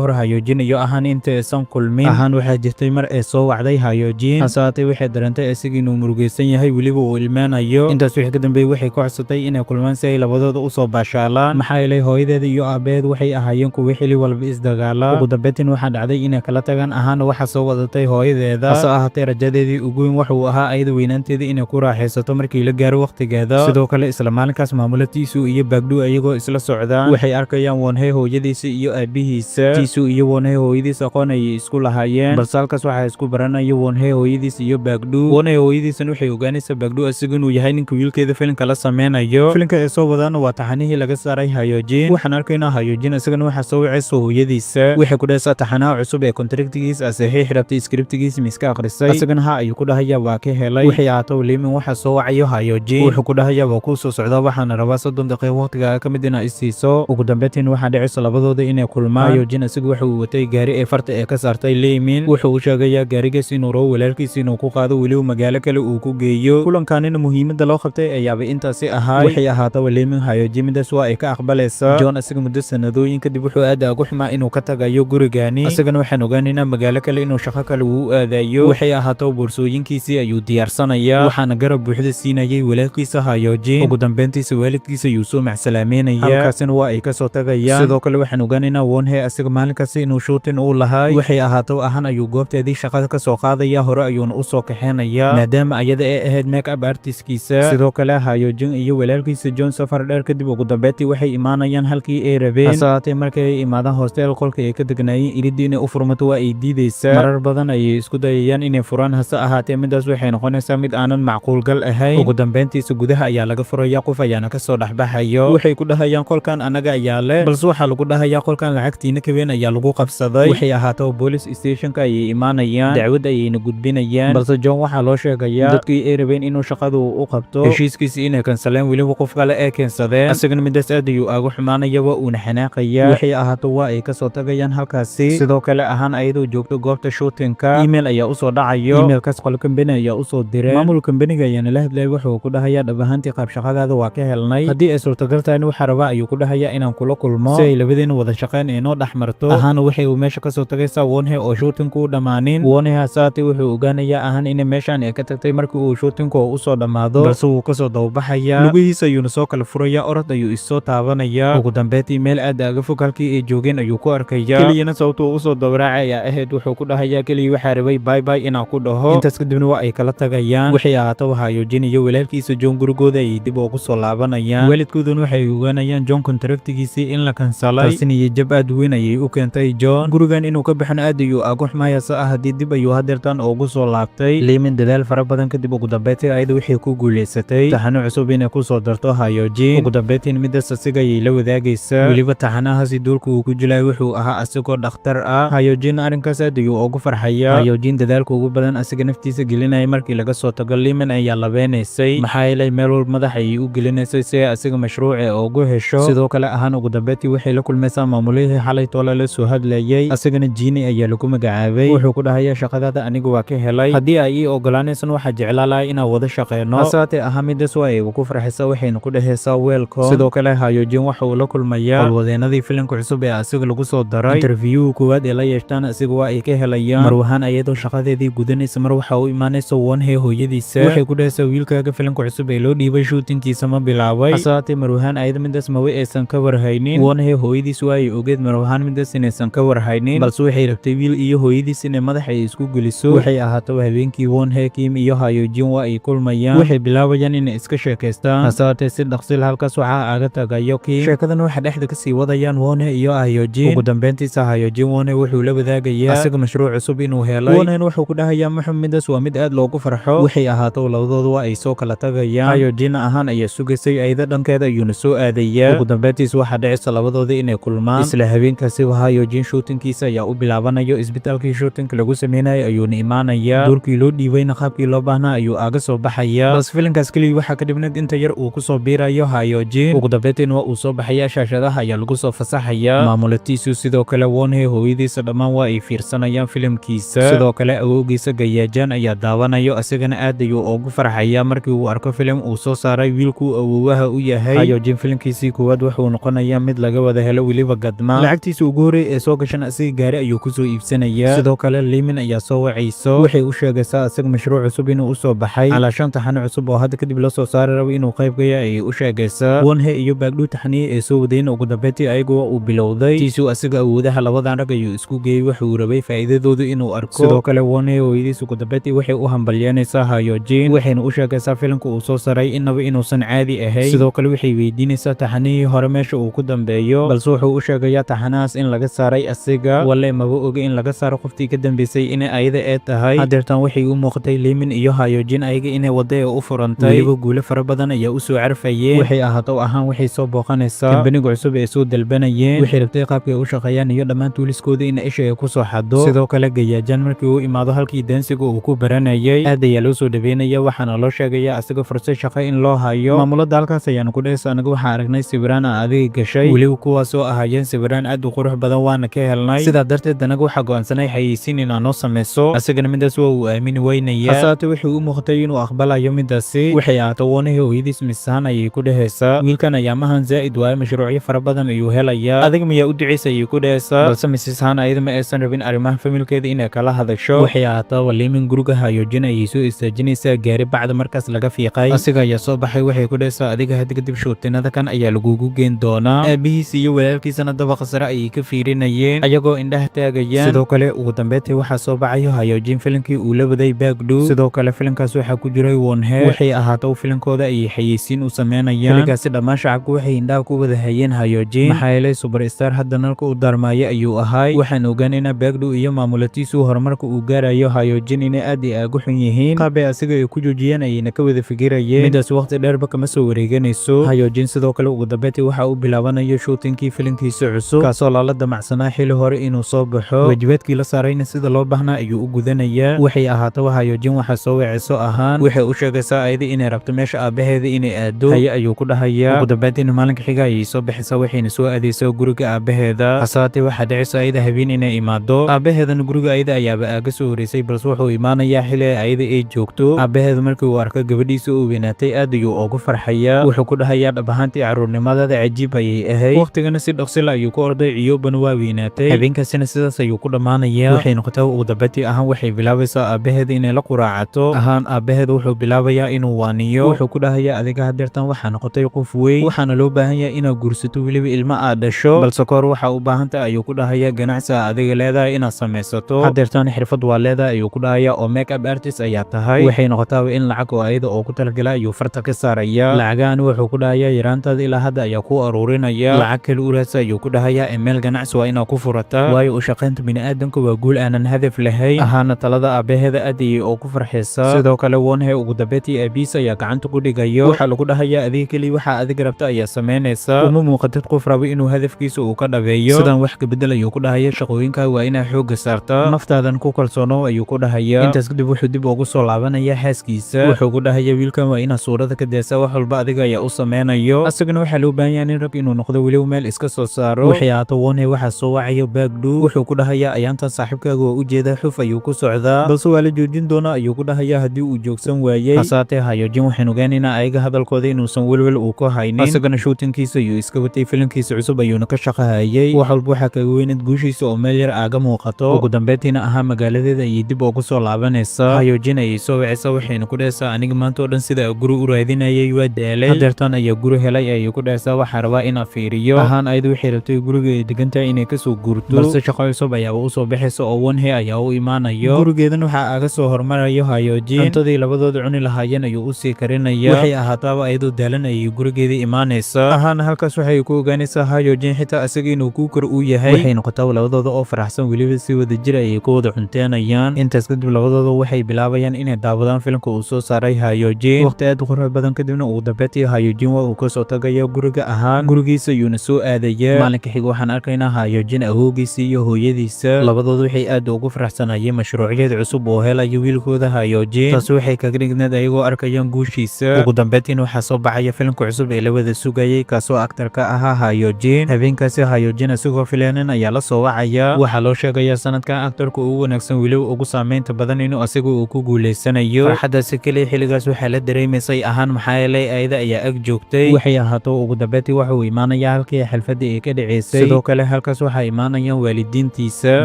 hor Hayojin iyo ahaan inta aysan kulmin ahaan waxaa jirtay mar ay soo wacday Hayojin hasaatay waxay dareentay asiga inuu murugaysan yahay weliba uu ilmaanayo intaas wixii ka dambeeyay waxay ku codsatay inay kulmaan si ay labadooda u soo baashaalaan maxaa yeelay hooyadeeda iyo aabeed waxay ahaayeen kuwa xili walba isdagaala ugu dambeyntii waxaa dhacday inay kala tagaan ahaan waxa soo wadatay hooyadeeda hase ahaatee rajadeedii ugu weyn wuxuu ahaa ayada weynaanteeda inay ku raaxaysato markii la gaaro waqtigeeda sidoo kale isla maalinkaas maamula Tisu iyo Bagdu ayagoo isla socdaan waxay arkayaan Wonhee hooyadiisa iyo aabihiisa Tisu iyo Wonhee hooyadiisa aqoon ay isku lahaayeen balse halkaas waxaa isku baranaya Wonhee hooyadiisa iyo Bagdu Wonhee hooyadiisana waxay ogaanaysaa Bagdu asiga inuu yahay ninka wiilkeeda filimka la sameynayo filimka ay soo wadaan waa taxanihii laga saaray Hayojin waxaan arkaynaa Hayojin asagana waxa soo wacayso hooyadiisa waxay ku dhahaysaa taxanaha cusub ee kontraktigiisa saxiix rabtay scriptigiisa miska akhrisay asagana ha ayuu ku dhahayaa waa ka helay waxay ahaato liimin waxa soo wacayo Hayojin wuxuu ku dhahayaa waa ku soo socdaa waxaana rabaa 30 daqiiqo waqtiga ka mid inay isiiso ugu dambeyntii waxaa dhacaysa labadooda inay kulmaan Hayojin asiga wuxuu watay gaari ee farta ee ka saartay liimin wuxuu u sheegayaa gaarigaas inuu rabo walaalkiisa inuu ku qaado weliba magaalo kale uu ku geeyo kulankaanina muhiimada loo qabtay ayaaba intaasi ahaa waxay ahaato liimin Hayojin midaas waa ay ka aqbalaysaa John asiga muddo sanadooyin kadib wuxuu aad ugu xumaa inuu ka tagayo gurigaani asagana waxaan ogaanaynaa magaalo kale inuu shaqo kale uu aadayo waxay ahaato boorsooyinkiisii ayuu diyaarsanayaa waxaana garab buuxda siinayay walaalkiisa Hayojin ugu dambeyntiisa waalidkiisa ayuu soo macsalaameynaya halkaasina waa ay ka soo tagayaan sidoo kale waxaan ogaanaynaa Wonhee asiga maalinkaasi inuu shootin uu lahay waxay ahaato ahaan ayuu goobteedii shaqada ka soo qaadaya hore ayuuna u soo kaxeenaya maadaama ayada ay ahayd make-up artistkiisa sidoo kale Hayojin iyo walaalkiisa John safar dheer kadib ugu dambeyntii waxay imaanayaan halkii ay rabeen hasaatee markay ay imaadaan hostel qolka ay ka degnaayeen iridii inay u furmato waa ay diidaysaa marar badan ayay isku dayayaan inay furaan hase ahaatee midaas waxay noqonaysaa mid aanan macquulgal ahayn ugu dambeyntiisa gudaha ayaa laga furaya qof ayaana ka soo dhaxbaxayo waxay ku dhahayaan qolkan anaga ayaa leh balse waxaa lagu dhahayaa qolkan lacagtiina kabeen ayaa lagu qabsaday waxay ahaato police stationka ayay imaanayaan dacwad ayayna gudbinayaan balse John waxaa loo sheegayaa dadkii ay rabeen inuu shaqadu u qabto heshiiskiisii inay kansaleen weliba qof kale ee keensadeen asagana midaas aad ayuu ugu xumaanaya waa uuna xanaaqaya waxay ahaato waa ay ka soo tagayaan halkaasi sidoo kale ahaan ayadoo joogto goobta shootinka email ayaa u soo dhacayo emailkaas qol company ayaa u soo diray maamul companyga ayaana la hadlayay wuxuu ku dhahayaa dhab ahaantii qaab shaqadaada waa ka helnay haddii ay suurtagal tahay waxa rabaa ayuu ku dhahayaa inaan kula kulmo si ay labadeena wada shaqeyn inoo dhex marto ahaana waxay uu meesha ka soo tagaysaa Wonhee oo shootinku u dhammaanin Wonhee hasaatee wuxuu ogaanayaa ahaan in meeshaan ay ka tagtay markii uu shootinku u soo dhammaado balse wuu ka soo dawbaxayaa lugihiisa ayuuna soo kala furaya orod ayuu isoo taabanaya ugu dambeyntii meel aad uga fog halkii ay joogeen ayuu ku arkaya keliyana sababtuu u soo dawraacay ayaa ahayd wuxuu ku dhahayaa keliya waxaa rabay bye bye inaan ku dhaho intaas kadibna waa ay kala tagayaan waxay ahaato Hayojin iyo walaalkiisa John gurigooda ay dib ugu soo laabanayaan waalidkooduna waxay ogaanayaan John kontraktigiisii in la kansalay taasina iyo jab aad weyn ayay u keentay John gurigan inuu ka baxan aad ayuu ugu xumaaya haddii dib ayuu hadeertan ugu soo laabtay liimin dadaal fara badan kadib ugu dambeyntii ayada waxay ku guuleysatay taxano cusub inay ku soo darto Hayojin ugu dambeyntii midaas asiga ayay la wadaagaysaa weliba taxanahaasi duulka uu ku jilay wuxuu ahaa asigoo dhakhtar ah Hayojin arrinkaas aad ayuu ugu farxaya Hayojin dadaalka ugu badan asiga naftiisa gelinaya markii laga soo tago liimin ayaa labeenaysay maxaa yeelay meel walba madax ayay u gelinaysay si asiga mashruuce ugu hesho sidoo kale ahaan ugu dambeyntii waxay la kulmaysaa maamulihii xalay toole la soo hadlayay asigana Jini ayaa lagu magacaabay wuxuu ku dhahayaa shaqadaada aniga waa ka helay haddii ay ii ogolaanaysan waxaa jeclaa lahay inaan wada shaqeyno hasaatee ahaa midaas waa ay ugu farxaysaa waxayna ku dhahaysaa welcome sidoo kale Hayojin waxa uu la kulmayaa howlwadeenadii filimka cusub ee asiga lagu soo daray interview koowaad ee la yeeshtaan asiga waa ay ka helayaan marwahaan ayadoo shaqadeedii gudanaysa mar waxa uu imaanaysa Wonhee hooyadiisa waxay ku dhahaysaa wiilkaaga filimka cusub ee loo dhiibay shootinkiisa ma bilaabay hasaatee marwahaan ayada midaas ma way aysan ka warhaynin Wonhee hooyadiis waa ay ogeed marwahaan midaas inaysan ka warhaynin balse waxay rabtay wiil iyo hooyadiis inay madax ay isku geliso waxay ahaato habeenkii Wonhee Kim iyo Hayojin waa ay kulmayaan waxay bilaabayaan inay iska sheekaystaan hasaatee si dhaqsil halkaas waxaa aga tagayo Kim sheekadan waxa dhexda ka sii wadayaan Wonhee iyo Hayojin ugu dambeyntiisa Hayojin Wonhee wuxuu la wadaagayaa asiga mashruuc cusub inuu helay Wonhee wuxuu ku dhahayaa Maxamidas waa mid aad loogu farxo waxay ahaato labadooda waa ay soo kala tagayaan Hayojin ahaan ayaa sugaysay ayada dhankeeda ayuuna soo aadayaa ugu dambeyntiisa waxaa dhacaysa labadooda inay kulmaan isla habeenkaasi Hayojin shootinkiisa ayaa u bilaabanayo isbitaalkii shootinka lagu sameynayay ayuuna imaanayaa duulkii loo dhiibayna qaabkii loo baahnaa ayuu aga soo baxayaa bas filimkaas keliya waxaa ka dhibneed inta yar uu ku soo biirayo Hayojin ugu dambeyntiina waa uu soo baxayaa shaashadaha ayaa lagu soo fasaxayaa maamula Tisu sidoo kale Wonhee hooyadiisa dhammaan waa ay fiirsanayaan filimkiisa sidoo kale awowgiisa Gayajan ayaa daawanayo asigana aad ayuu ugu farxaya markii uu arko filim uu soo saaray wiilku awoowaha u yahay Hayojin. filimkiisii koowaad wuxuu noqonayaa mid laga wada helo weliba gadma. lacagtiisa ugu horey ee soo gashan asiga gaari ayuu kusoo iibsanayaa. sidoo kale Limin ayaa soo wacayso, waxay u sheegaysaa asaga mashruuc cusub inuu u soo baxay calaashan taxane cusub oo hadda kadib la soo saari rabo inuu qayb ka yahay ayay u sheegaysaa. Wonhee iyo Baekdu taxaniye ee soo wadeen ugu dambeyntii ayagoo uu bilowday tiisuu asiga awoodaha labadan rag ayuu isku geeyey wuxuu rabay faa'iidadooda inuu arko. sidoo kale Wonhee hooyadiis ugu dambeyntii waxay u hambalyeynaysaa Hayojin, waxayna u sheegaysaa filimka uu soo saray inaba inuusan caadi ahayn. sidoo kale waxay weydiinaysaa taxanihii hore meesha uu ku dambeeyo, balse wuxuu u sheegayaa taxanahaas in laga saaray asiga walle maba oga in laga saaro qoftii ka dambeysay inay ayada ee tahay. hadeertan waxay u muuqatay Limin iyo Hayojin ayaga inay wada ee u furantay, weliba guulo fara badan ayaa u soo carfayeen. waxay ahaato ahaan waxay soo booqanaysaa kambaniga cusub ee soo dalbanayeen, waxay rabtay qaabkay u shaqeeyaan iyo dhammaan tuuliskooda in isha ay ku soo xado. sidoo kale Gayajan markii uu imaado halkii dansiga uu ku baranayay aad ayaa loo soo dhaweynaya, waxaana loo sheegaya asaga fursad shaqo in loo hayo. maamulada halkaas ayaanu ku dhehaysa anaga waxaa aragnay sawiraan aan adiga gashay, weliba kuwaasoo ahaayeen sawiraan aad u qurux badan waana ka helnay, sidaa darteed anaga waxaa go'aansanay xayeysiin inaan noo samayso. asagana midaas waa uu aamini weynaya, hasaate wuxuu u muuqatay inuu aqbalayo midaasi. waxay ahaato Wonhee hooyadiis misaan ayay ku dhehaysaa wiilkan ayaamahan zaa'id waaye mashruucyo fara badan ayuu helayaa, adiga miyaa u duceysa ayay ku dhehaysaa. balse Mrs. Han ayada ma aysan rabin arrimaha familkeeda inay kala hadasho. waxay ahaataa Limin guriga Hayojin ayay soo istaajinaysaa gaari bacda markaas laga fiiqay. asiga ayaa soo baxay, waxay ku dhehaysaa adiga hadda kadib shootinada kan ayaa lagugu geen doonaa. aabihiis iyo walaalkiisana dabaqa sare ayay ka fiirinayeen ayagoo indhaha taagayaan. sidoo kale ugu dambeyntii waxaa soo baxayo Hayojin filimkii uu la waday Baekdu. sidoo kale filimkaas waxaa ku jiray Wonhee, waxay ahaato filimkooda ayay xayeysiin u sameynayaan. xilligaasi dhammaan shacabku waxay indhaha ku wada hayeen Hayojin, maxaa yeelay superstar hadda nalka u darmaayo ayuu ahay. waxaan ogaanaynaa Baekdu iyo maamulatiisu horumarka uu gaarayo Hayojin inay aad iyo aad u xun yihiin, qaabay asiga ay ku joojiyeen ayayna ka wada fikirayeen. midaas waqti dheerba kama soo wareeganayso. Hayojin sidoo kale ugu dambeyntii waxa uu bilaabanayo shootinkii filimkiisa cusub, kaasoo lala damacsanaa xili hore inuu soo baxo. waajibaadkii la saarayna sida loo baahnaa ayuu u gudanayaa. waxay ahaato Hayojin waxaa soo waceyso ahaan, waxay u sheegaysaa ayada inay rabto meesha aabaheeda inay aado. haye ayuu ku dhahayaa. ugu dambeyntiina maalinka xiga ayay soo baxaysaa, waxayna soo aadaysaa guriga aabaheeda. hasaate waxaa dhacaysa ayada habeen inay imaado. aabaheedana guriga ayada ayaaba aaga soo horeysay, balse wuxuu imaanayaa xili ayada ay joogto. aabaheeda markii uu arko gabadhiisa uu weynaatay aad ayuu ugu farxayaa. wuxuu ku dhahayaa dhab ahaantii caruurnimadada cajiib ayay ahayd, waqtigana si dhaqsila ayuu ku orday ciyoobana waa weynaatay. habeenkaasina sidaas ayuu ku dhammaanayaa. waxay noqotay ugu dambeyntii ahaan waxay bilaabaysaa aabaheeda inay la quraacato. ahaan aabaheeda wuxuu bilaabayaa inuu waaniyo. wuxuu ku dhahayaa adiga hadeertan waxaa noqotay qof weyn, waxaana loo baahan yahay inaad guursato weliba ilma aad dhasho, balse kahor waxaa u baahan tahay ayuu ku dhahayaa ganacsi aad adiga leedahay inaad samaysato. hadeertan xirfad waa leedahay ayuu ku dhahayaa oo make up artist ayaa tahay. waxay noqotaa in lacag oo ayada oo ku talagalay ayuu farta ka saaraya. lacagahan wuxuu ku dhahayaa yaraantaada ilaa hadda ayaa ku aruurinaya, lacag kale u raadsa ayuu ku dhahayaa meel ganacsi waa inaad ku furataa, waayo u shaqaynta bini'aadanka waa guul aanan hadaf lahayn. ahaana talada aabaheeda aad ayay oo ku farxaysaa. sidoo kale Wonhee ugu dambeyntii aabihiis ayaa gacanta ku dhigayo. waxaa lagu dhahayaa adiga keliya waxaa adiga rabta ayaa samaynaysaa, uma muuqatid qof rabo inuu hadafkiisa uu ka dhabeeyo. sidan wax ka bedel ayuu ku dhahaya, shaqooyinka waa inaa xooga saartaa, naftaadan ku kalsoonow ayuu ku dhahaya. intaas kadib wuxuu dib ugu soo laabanaya xaaskiisa. wuxuu ku dhahaya wiilkan waa inaa suurada ka deesa, wax walba adiga ayaa u sameynayo. asagana waxaa loo baahan yahay nin rag inuu noqdo weliba meel iska soo saaro. waxay ahaato Wonhee waxaa soo wacayo Baekdu. wuxuu ku dhahayaa ayaantan saaxiibkaaga waa u jeedaa xuf ayuu ku socdaa, balse waa la joojin doonaa ayuu ku dhahayaa haddii uu joogsan waayey. hasaatee Hayojin waxaan ogaanaynaa ayaga hadalkooda inuusan welwel uu ku haynin. asagana shootinkiisa ayuu iska watay, filimkiisa cusub ayuuna ka shaqahayay. wax walba waxaa kaga weynad guushiisa oo meel yar aaga muuqato. ugu dambeyntiina ahaa magaaladeeda ayay dib ugu soo laabanaysaa. Hayojin ayay soo wacaysaa, waxayna ku dhahaysaa aniga maanta oo dhan sida guri u raadinayay waa daalay, hadeertan ayaa guri helay ayay ku dhahaysaa. waxaa rabaa inaa fiiriyo. ahaan ayada waxay rabtay guriga ay degantahay inay kasoo guurto, balse shaqo cusub ayaa u soo baxaysa oo Wonhee ayaa u imaanayo. gurigeedan waxaa aaga soo hormarayo Hayojin, cuntadii labadooda cuni lahaayeen ayuu u sii karinaya. waxay ahaataaba ayadoo daalan ayay gurigeedii imaanaysaa. ahaana halkaas waxay ku ogaanaysaa Hayojin xitaa asaga inuu kuukar u yahay. waxay noqotaa labadooda oo faraxsan weliba si wada jir ayay ku wada cunteenayaan. intaas kadib labadooda waxay bilaabayaan inay daawadaan filimka uu soo saaray Hayojin. waqti aad u qurux badan kadibna ugu dambeyntii Hayojin waa uu kasoo tagaya guriga ahaan, gurigiisa ayuuna soo aadaya. maalinka xiga waxaan arkaynaa Hayojin awoogiisa iyo hooyadiisa, labadooda waxay aad ugu faraxsanayeen mashruucyada cusub oo helayo wiilkooda Hayojin. taasi waxay kaga dhigneed ayagoo arkayaan guushiisa. ugu dambeyntiina waxaa soo baxaya filimka cusub ee la wada sugayay, kaasoo aktarka ahaa Hayojin. habeenkaasi Hayojin isagoo filanin ayaa la soo wacaya. waxaa loo sheegayaa sanadkan aktarka ugu wanaagsan weliba ugu saameynta badan inuu asaga uu ku guuleysanayo. farxadaasi keliya xilligaas waxaa la dareemaysay ahaan maxaa yeelay ayada ayaa ag joogtay. waxay ahaato ugu dambeyntii waxa uu imaanayaa halkii xalfadii ay ka dhaceysay. sidoo kale halkaas waxaa imaanayaan waalidiintiisa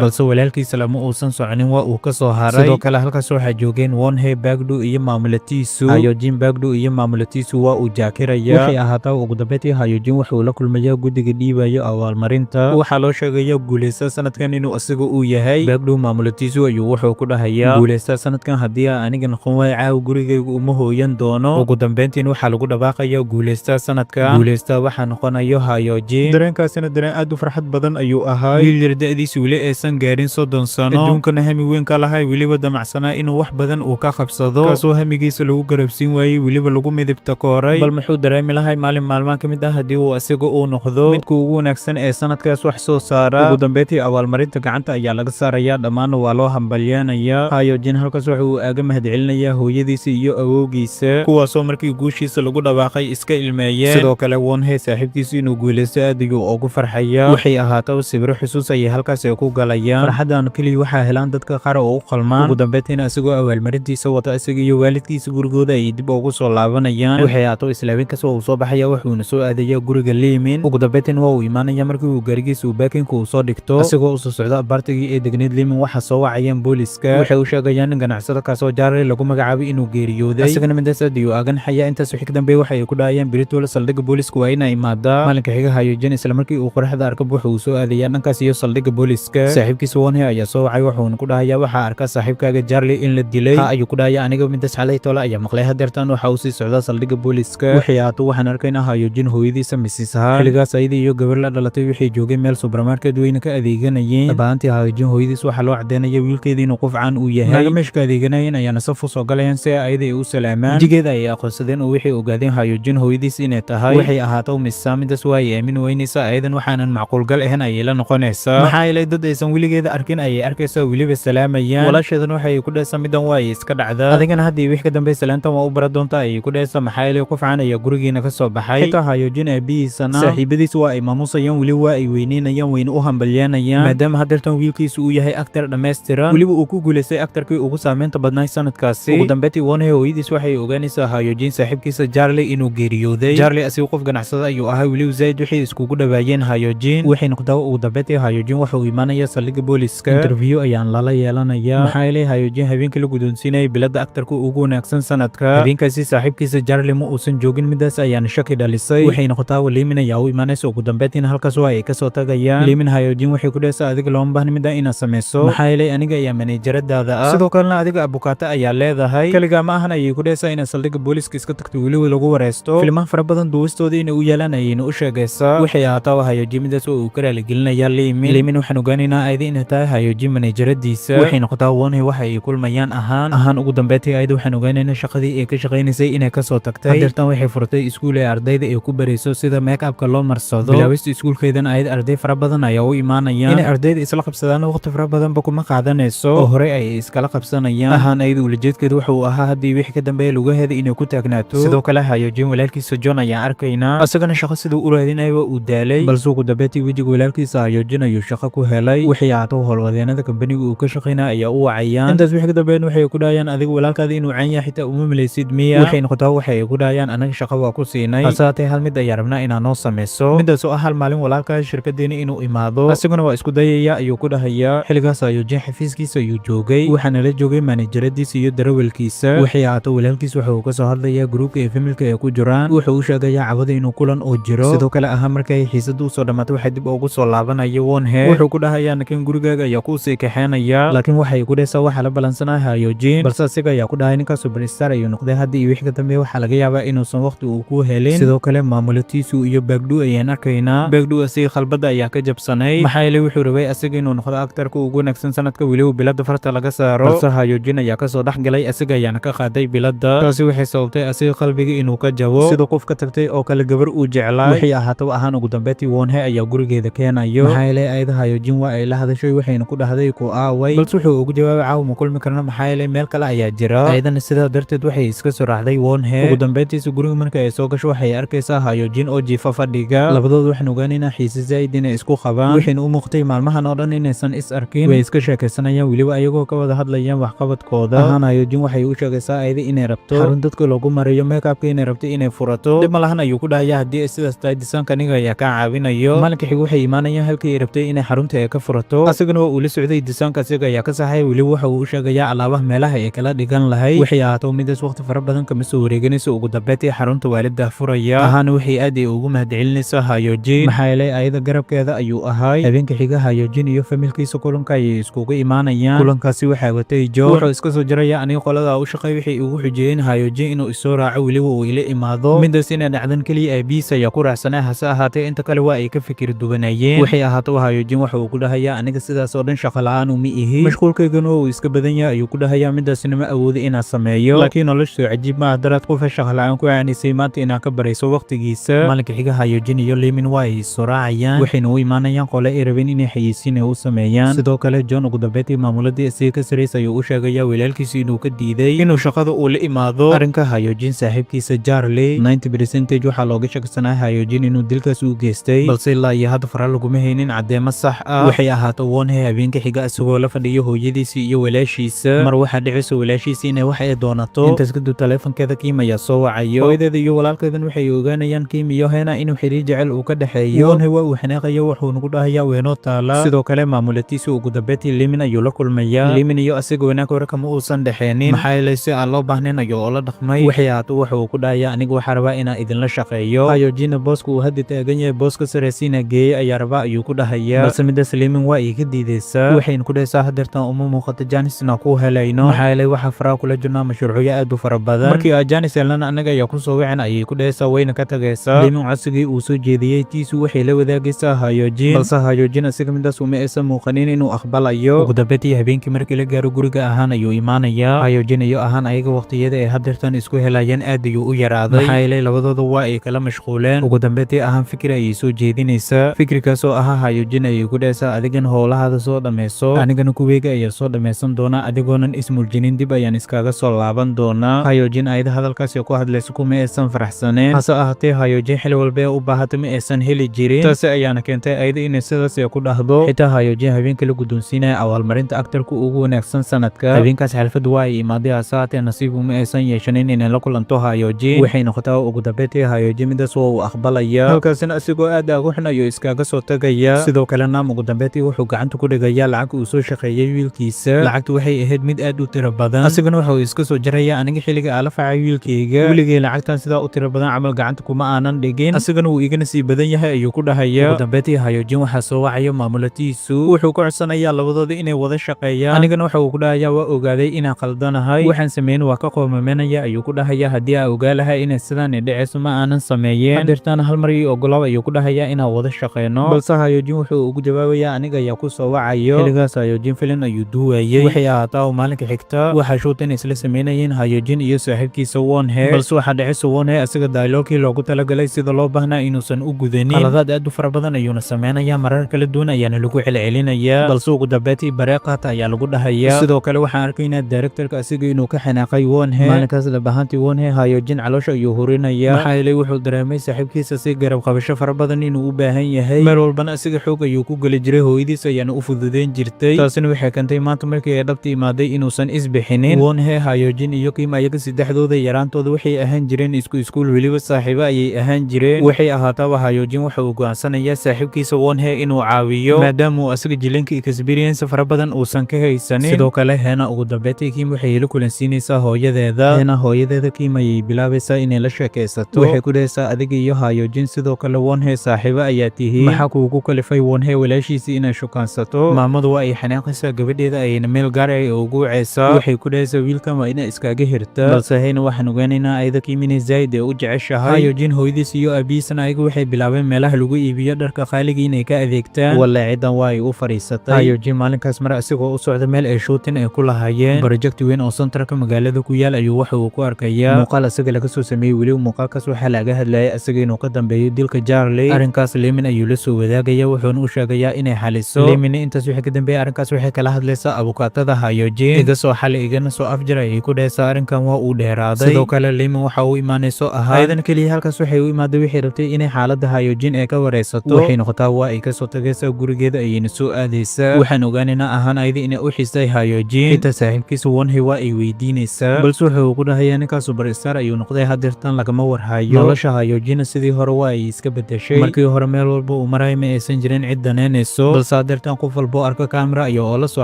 balse walaalkiisa lama uusan soconin waa uu ka soo haray. sidoo kale halkaas waxaa joogeen Wonhee Bagdu iyo maamulatiisu. Hyojin Bagdu iyo maamulatiisu waa uu jaakiraya. waxay ahaataa ugu dambeyntii Hyojin wuxuu la kulmayaa guddiga dhiibayo abaalmarinta. waxaa loo sheegaya guuleysta sanadkan inuu isaga uu yahay. Bagdu maamulatiisu ayuu wuxuu ku dhahayaa guuleysta sanadkan haddii aniga noqon waay caaw gurigayga uma hooyan doono. ugu dambeyntiin waxaa lagu dhawaaqaya guuleysta sanadka. guuleysta waxaa noqonayo Hyojin. dareenkaasina dareen aad u farxad badan ayuu ahaa. wiil yar da'diisa weli aysan gaarin 30 sano. adduunkana hami weyn ka lahay weliba damacsanaa inuu wax badan uu ka qabsado. kaasoo hamigiisa lagu garabsiin waayey weliba lagu midibta kooray. bal muxuu dareemi lahay maalin maalmaan ka mid ah haddii uu isaga uu noqdo midka ugu wanaagsan ee sanadkaas wax soo saara. ugu dambeyntii abaalmarinta gacanta ayaa laga saarayaa dhammaanna waa loo hambalyaanayaa. Hyojin halkaas waxa uu aaga mahadcelinayaa hooyadiisa iyo awowgiisa kuwaasoo markii guushiisa lagu dhawaaqay iska ilmeeyeen. sidoo kale Wonhee saaxiibkiisu inuu guuleysto aad ayuu ugu farxaya. waxay ahaato sawiro xusuus ayay halkaas ay ku galayaan. farxadan keliya waxaa helaan dadka qaar oo u qalmaan. ugu dambeyntiina isagoo abaalmarintiisa wata isaga iyo waalidkiisa gurigooda ay dib ugu soo laabanayaan. waxay ahaato islaabin kasta uu soo baxaya wuxuuna soo aadaya guriga Limin. ugu dambeyntiin waa uu imaanaya markii uu gaarigiisa uu baakinka uu soo dhigto. isagoo u soo socda abaartigii ee degneed Limin waxaa soo wacayeen booliska. waxay u sheegayaan in ganacsada kaasoo Jarle lagu magacaabay inuu geeriyooday. isagana midaas aad ayuu aagan xaya. intaas wixii ka dambeeyay waxay ku dhahayaan Britol saldhigga booliska waa inay imaadaa. maalinka xiga Hyojin isla markii uu qoraxda arkab wuxuu soo aadayaa dhankaas iyo saldhigga booliska. saaxiibkiisa Wonhee ayaa soo wacay wuxuuna ku dhahayaa waxaa arkaa saaxiibkaaga Jarle in la dilay. ha ayuu ku dhahayaa aniga midaas xalay tola ayaa maqlay hadeertan waxa uu sii socdaa saldhigga booliska. waxay ahaato waxaan arkaynaa Hyojin hooyadiisa Mrs. Ha. xilligaas ayada iyo gabar la dhalatay waxay joogeen meel supermarket weyna ka adeeganayeen. dhabaantii Hyojin hooyadiis waxaa loo cadeynaya wiilkeeda inuu qof caan uu yahay. naga meeshka adeeganayeen ayaana saf u soo galayaan si ayada ay u salaamaan. wajigeeda ayay aqoonsadeen oo waxay ogaadeen Hyojin hooyadiis inay tahay. waxay ahaato Mrs. midaas waa ay aamin weynaysaa ayadan waxaanan macquulgal ahayn ayay la noqonaysaa. maxaa yeelay dad aysan weligeeda arkin ayay arkaysaa weliba salaamayaan. walaasheedan waxay ku dhaysaa midan waa ay iska dhacdaa. adigana haddii wix ka dambe salaantan waa u bara doonta ayay ku dhaysaa maxaa yeelay qof caan ayaa gurigiina ka soo baxay. xitaa Hyojin aabihiisana saaxiibadiis waa ay maamusayaan weli waa ay weyneynayaan wayna u hambalyaanayaan maadaama hadeertan wiilkiisu uu yahay actor dhammaystiran weliba uu ku guuleystay actorkii ugu saameynta badnaay sanadkaasi. ugu dambeyntii Wonhee hooyadiis waxay ogaanaysaa Hyojin saaxiibkiisa Jarle inuu geeriyooday. Jarle asiga qof ganacsada ayuu ahaa weliba zaid waxay iskugu dhawaayeen Hyojin. waxay noqdaa ugu dambeyntii Hyojin waxa uu imaanaya saldhigga booliska. interview ayaan lala yeelanayaa maxaa yeelay Hyojin habeenkii la guddoonsiinayay biladda actorka ugu wanaagsan sanadka. habeenkaasi saaxiibkiisa Jarle ma uusan joogin midaas ayaana shaki dhalisay. waxay noqotaa Limin ayaa u imaanaysa ugu dambeyntiina halkaas waa ay ka soo tagayaan. Limin Hyojin waxay ku dhaysaa adiga looma baahna mida inaad samayso maxaa yeelay aniga ayaa maneejaradaada ah. sidoo kalena adiga abukaata ayaa leedahay. kaligaa ma ahan ayay ku dhaysaa inaad saldhigga booliska iska tagto weliba lagu wareysto. filmaan fara badan duwistooda inay u yaalaan ayayna u sheegaysaa. waxay ahaataa Hyojin midaas oo uu ka raaligelinaya Limin waxaan ogaanaynaa ayada inay tahay Hyojin maneejaradiisa. waxay noqotaa Wonhee waxa ay kulmayaan ahaan ugu dambeyntii ayada waxaan ogaanaynaa shaqadii ay ka shaqaynaysay inay ka soo tagtay. hadeertan waxay furtay iskuul ee ardayda ay ku barayso sida make-upka loo marsado. bilaawista iskuulkeedan ayada arday fara badan ayaa u imaanayaan. inay ardayda isla qabsadaan waqti fara badanba kuma qaadanayso oo horey ayay iskala qabsanayaan. ayada ulajeedkeedu wuxuu ahaa haddii wixii ka dambeeya lugaheeda inay ku taagnaato. sidoo kale Hyojin walaalkiisa John ayaan arkaynaa isagana shaqo siduu u raadinayba uu daalay balse ugu dambeyntii wejiga walaalkiisa Hyojin ayuu shaqo ku helay. waxay ahaato howlwadeenada kambaniga uu ka shaqaynaya ayaa u wacayaan. intaas wixii ka dambeeyana waxay ku dhahayaan adiga walaalkaada inuu caan yahay xitaa uma malaysid miya. waxay noqotaa waxay ku dhahayaan anaga shaqo waa ku siinay hase haatee hal mid ayaa rabnaa inaa noo samayso. midaas oo ah hal maalin walaalkaa shirkadeena inuu imaado isaguna waa isku dayaya ayuu ku dhahayaa. xilligaas Hyojin xafiiskiisa ayuu joogay waxaana la joogay maneejaradiisa iyo darawalkiisa. waxay ahaato walaalkiis waxa uu ka soo hadlayaa gruubka ee familka ay ku jiraan. wuxuu u sheegayaa cawada inuu kulan oo jiro. sidoo kale markay xiisadu u soo dhammaatay waxay dib ugu soo laabanaya Wonhee. wuxuu ku dhahayaa nakan gurigaaga ayaa ku sii kaxeenaya laakiin waxay ku dhaysaa waxa la balansanaya Hyojin balse asiga ayaa ku dhahay ninka superstar ayuu noqday haddii iyo wixii ka dambeeya waxaa laga yaabaa inuusan waqti uu ku helin. sidoo kale maamulatiisu iyo Bagdu ayaan arkaynaa. Bagdu asiga khalbada ayaa ka jabsanay maxaa yeelay wuxuu rabay asiga inuu noqdo actorka ugu wanaagsan sanadka weliba biladda farta laga saaro balse Hyojin ayaa kasoo dhex galay asiga ayaana ka qaaday biladda. taasi waxay sababtay asiga qalbiga inuu ka jabo sidoo qof ka tagtay oo kale gabar uu jeclaa. waxay ahaato ugu dambeyntii Wonhee ayaa gurigeeda keenayo maxaa yeelay ayada Hyojin waa ay la hadashay waxayna ku dhahday ku aaway balse wuxuu ugu jawaabay caawa ma kulmi karna maxaa yeelay meel kale ayaa jira. ayadana sidaa darteed waxay iska soo raacday Wonhee. ugu dambeyntiisa guriga marka ay soo gasho waxay arkaysaa Hyojin oo jiifa fadhiga. labadooda waxaan ogaanaynaa xiise zaid inay isku qabaan. waxayna u muuqtay maalmahan oo dhan inaysan is arkin way iska sheekaysanayaan weliba ayagoo ka wada hadlayaan waxqabadkooda. Hyojin Hayojin waxay u sheegaysaa ayada inay rabto xarun dadka loogu marayo makeupka inay rabto inay furato dib malahan ayuu ku dhahayaa haddii ay sidaas tahay disaanka aniga ayaa ka caawinayo maalinka xig waxay imaanayaan halkii ay rabtay inay xarunta ay ka furato asagana waa uu la socday disaanka asiga ayaa ka saxay weliba waxa uu u sheegayaa alaabaha meelaha ay kala dhigan lahayd waxay ahaato midaas waqti fara badan kama soo wareeganayso ugu dambeyntii xarunta waalida furaya ahaana waxay aad ay ugu mahadcelinaysaa Hayojin maxaa yeelay ayada garabkeeda ayuu ahay habeenka xiga Hayojin iyo familkiisa kulanka ay iskugu imaanayaan kulankaasi waxaa watay Jo wuxuu iska soo jaraya aniga qolada u shaqay waxay ugu xujiyeen Hayojin inuu isoo raaco weliba uu ila imaado midaas inay dhacdan kaliya aabihiisa ayaa ku raacsanaa hase ahaatee inta kale waa ay ka fikir duwanayeen waxay ahaato Hayojin waxa uu ku dhahayaa aniga sidaas oo dhan shaqo la'aan uma ihi mashquulkaygana uu iska badan yahay ayuu ku dhahayaa midaasina ma awoodo inaan sameeyo laakiin noloshu cajiib ma daraad qof shaqo la'aan ku aanisay maanta inaan ka barayso waqtigiisa maalinka xiga Hayojin iyo Lemin waa ay soo raacayaan waxayna u imaanayaan qole ay rabeen inay xayeysiin u sameeyaan sidoo kale John ugu dambeyntii maamuladii isaga ka sarreysay ayuu u sheegayaa walaalkiisa inuu ka diiday inuu shaqada uu la imaado arrinka Hayojin saaxiibkiisa Charlie 90% waxaa looga shaksanaa Hayojin inuu dilkaas u geystay balse ilaa iyo hadda fara laguma haynin caddeemo sax ah waxay ahaato Wonhee habeenka xiga isagoo la fadhiyo hooyadiisa iyo walaashiisa mar waxaa dhicaysa walaashiisa inay wax ay doonato intaas kadib taleefankeeda Kim ayaa soo wacayo hooyadeeda iyo walaalkeedan waxay ogaanayaan Kim iyo Hena inuu xiriir jecel uu ka dhaxeeyo Wonhee waa uu xanaaqayo wuxuu nagu dhahayaa weeno taala sidoo kale maamulatiisa ugu dambeyntii Lemin ayuu la kulmayaa Lemin iyo asiga wanaag hore kama uusan dhaxeenin maxaa yeelay si aan loo baahnayn ayuu oo la dhaqmay waxay ahaato waxa uu ku dhahayaa aniga waxaa rabaa inaan idinla shaqeeyo Hayojin booska uu hadda taagan yahay booska sareysiina geeyay ayaa rabaa ayuu ku dhahayaa balse midaas Lemin waa ay ka diidaysaa waxayna ku dhahaysaa hadeertan uma muuqato Janice inaan ku helayno maxaa yeelay waxa faraa kula jirnaa mashruucyo aad u fara badan markii Janice helana anaga ayaa ku soo wicin ayay ku dhahaysaa wayna ka tagaysaa Lemin codsigii uu soo jeediyey tiisu waxay la wadaagaysaa Hayojin balse Hayojin asiga midaas uma aysan muuqanin inuu aqbalayo ugu dambeyntii habeenkii markii la gaaro guriga ahaan ayuu imaanayaa Hayojin iyo ahaan ayaga waqtiyada ay hadeertan isku helayaan aad ayuu u yaraaday maxaa yeelay labadooda waa ay kala mashquuleen ugu dambeyntii ahaan fikir ayay soo jeedinaysaa fikirkaas oo ahaa Hayojin ayay ku dhahaysaa adigan howlahaada soo dhammayso anigana kuweyga ayaa soo dhammaysan doona adigoonan ismuljinin dib ayaan iskaga soo laaban doonaa Hayojin ayada hadalkaasi ku hadlaysa kuma aysan faraxsaneen hase ahaatee Hayojin xil walba ee u baahatay ma aysan heli jirin taasi ayaana keentay ayada inay sidaas ku dhahdo xitaa Hayojin habeenka la guddoonsiinaya abaalmarinta aktarka ugu wanaagsan sanadka habeenkaas xalfad waa ay imaaday hase ahaatee nasiib uma aysan yeeshanin inay la kulanto Hayojin waxay noqotaa ugu dambeyntii Hayojin midaas waa uu aqbalaya halkaasina asigoo aad ugu xun ayuu iskaga soo tagaya sidoo kalena ugu dambeyntii wuxuu gacanta ku dhigayaa lacag uu soo shaqeeyay wiilkiisa lacagtu waxay ahayd mid aad u tiro badan asigana wuxuu iska soo jaraya aniga xilliga aan la facay wiilkayga weligay lacagtan sidaa u tiro badan camal gacanta kuma aanan dhigin asigana wuu igana sii badan yahay ayuu ku dhahaya ugu dambeyntii Hayojin waxaa soo wacayo maamulatiisu wuxuu ku codsanayaa labadooda inay wada shaqeeyaan anigana waxa uu ku dhahayaa waa ogaaday inaan qaldanahay waxaan sameyn waa ka qoomameynaya ayuu ku dhahayaa haddii aan ogaa lahay inay sidaan dhacayso ma aanan sameeyeen hadeertaan hal mar iyo ogolaw ayuu ku dhahayaa inaan wada shaqeyno balse Hayojin wuxuu ugu jawaabayaa aniga ayaa ku soo wacayo xilligaas Hayojin filan ayuu duwayay waxay ahaataa maalinka xigta waxaa shootan isla sameynayeen Hayojin iyo saaxiibkiisa Wonhee balse waxaa dhacaysa Wonhee asiga dialoogkii loogu talagalay sida loo baahnaa inuusan u gudanin qaladaad aad u fara badan ayuuna sameynayaa marar kala duwan ayaana lagu celcelinayaa balse ugu dambeyntii bareeqaat ayaa lagu dhahayaa sidoo kale waxaan arkaynaa directorka asiga inuu ka xanaaqay Wonhee maalinkaas labahantii Wonhee Hayojin caloosha ayuu hurinaya maxaa yeelay wuxuu dareemay saaxiibkiisa si garab qabasho fara badan inuu u baahan yahay meel walbana asiga xoog ayuu ku geli jiray hooyadiis ayaana u fududeyn jirtay taasina waxay keentay maanta markii ay dhabta imaaday inuusan isbixinin Wonhee Hayojin iyo Kim ayaga saddexdooda yaraantooda waxay ahaan jireen isku iskuul weliba saaxiibo ayay ahaan jireen waxay ahaataba Hayojin waxa uu go'aansanayaa saaxiibkiisa Wonhee inuu caawiyo maadaama uu asiga jilinka experience fara badan uusan ka haysanin sidoo kale Hena ugu dambeyntii Kim waxay la kulansiinaysaa hooyadeeda Hena hooyadeeda Kim ayay bilaabaysaa inay la sheekaysato waxay ku dhahaysaa adiga iyo Hayojin sidoo kale Wonhee saaxiibo ayaa tihiin maxaa kuugu kalifay Wonhee walaashiisii inay shukaansato maamadu waa ay xanaaqaysaa gabadheeda ayayna meel gaar ah ugu wacaysaa waxay ku dhahaysaa wiilkan waa inay iskaga hirta balse Hena waxaan ogaaneynaa ayada Kim inay zaid u jeceshahay Hayojin hooyadiis iyo aabihiisana ayaga waxay bilaabeen meelaha lagu iibiyo dharka qaaliga inay ka adeegtaan walla ciidan waa ay u fariisatay Hayojin maalinkaas mar asigoo u socda meel ay shootin ay ku lahaayeen project weyn oo centerka magaalada ku yaal ayuu waxa uu ku arkayaa muuqaal asiga laga soo sameeyay weliba muuqaalkaas waxaa laga hadlayay asiga inuu ka dambeeyo dilka Charlie arrinkaas Lemin ayuu la soo wadaagaya wuxuuna u sheegayaa inay xaliso Lemin intaas wixii ka dambeeyay arrinkaas waxay kala hadlaysaa abukaatada Hayojin iga soo xali igana soo afjar ayay ku dhahaysaa arrinkan waa uu dheeraaday sidoo kale Lemin waxa uu imaanayso ahaa ayadan kaliya halkaas waxay u imaaday wixii rabtay inay xaaladda Hayojin ay ka wareysato waxay noqotaa waa ay ka soo tagaysaa gurigeeda ayayna soo aadaysaa waxaan ogaanaynaa ahaan ayada inay u xisay Hayojin xitaa saaxiibkiisa Wonhee wonhe waa ay weydiinaysaa balse wuxuu ku dhahayaa ninkaas superstar ayuu noqday hadeertan lagama warhayo nolosha Hyojin sidii hore waa ay iska bedeshay markii hore meel walba uu maray ma aysan jirin cid daneynayso balse hadeertan qof walba arka camera ayaa oo la soo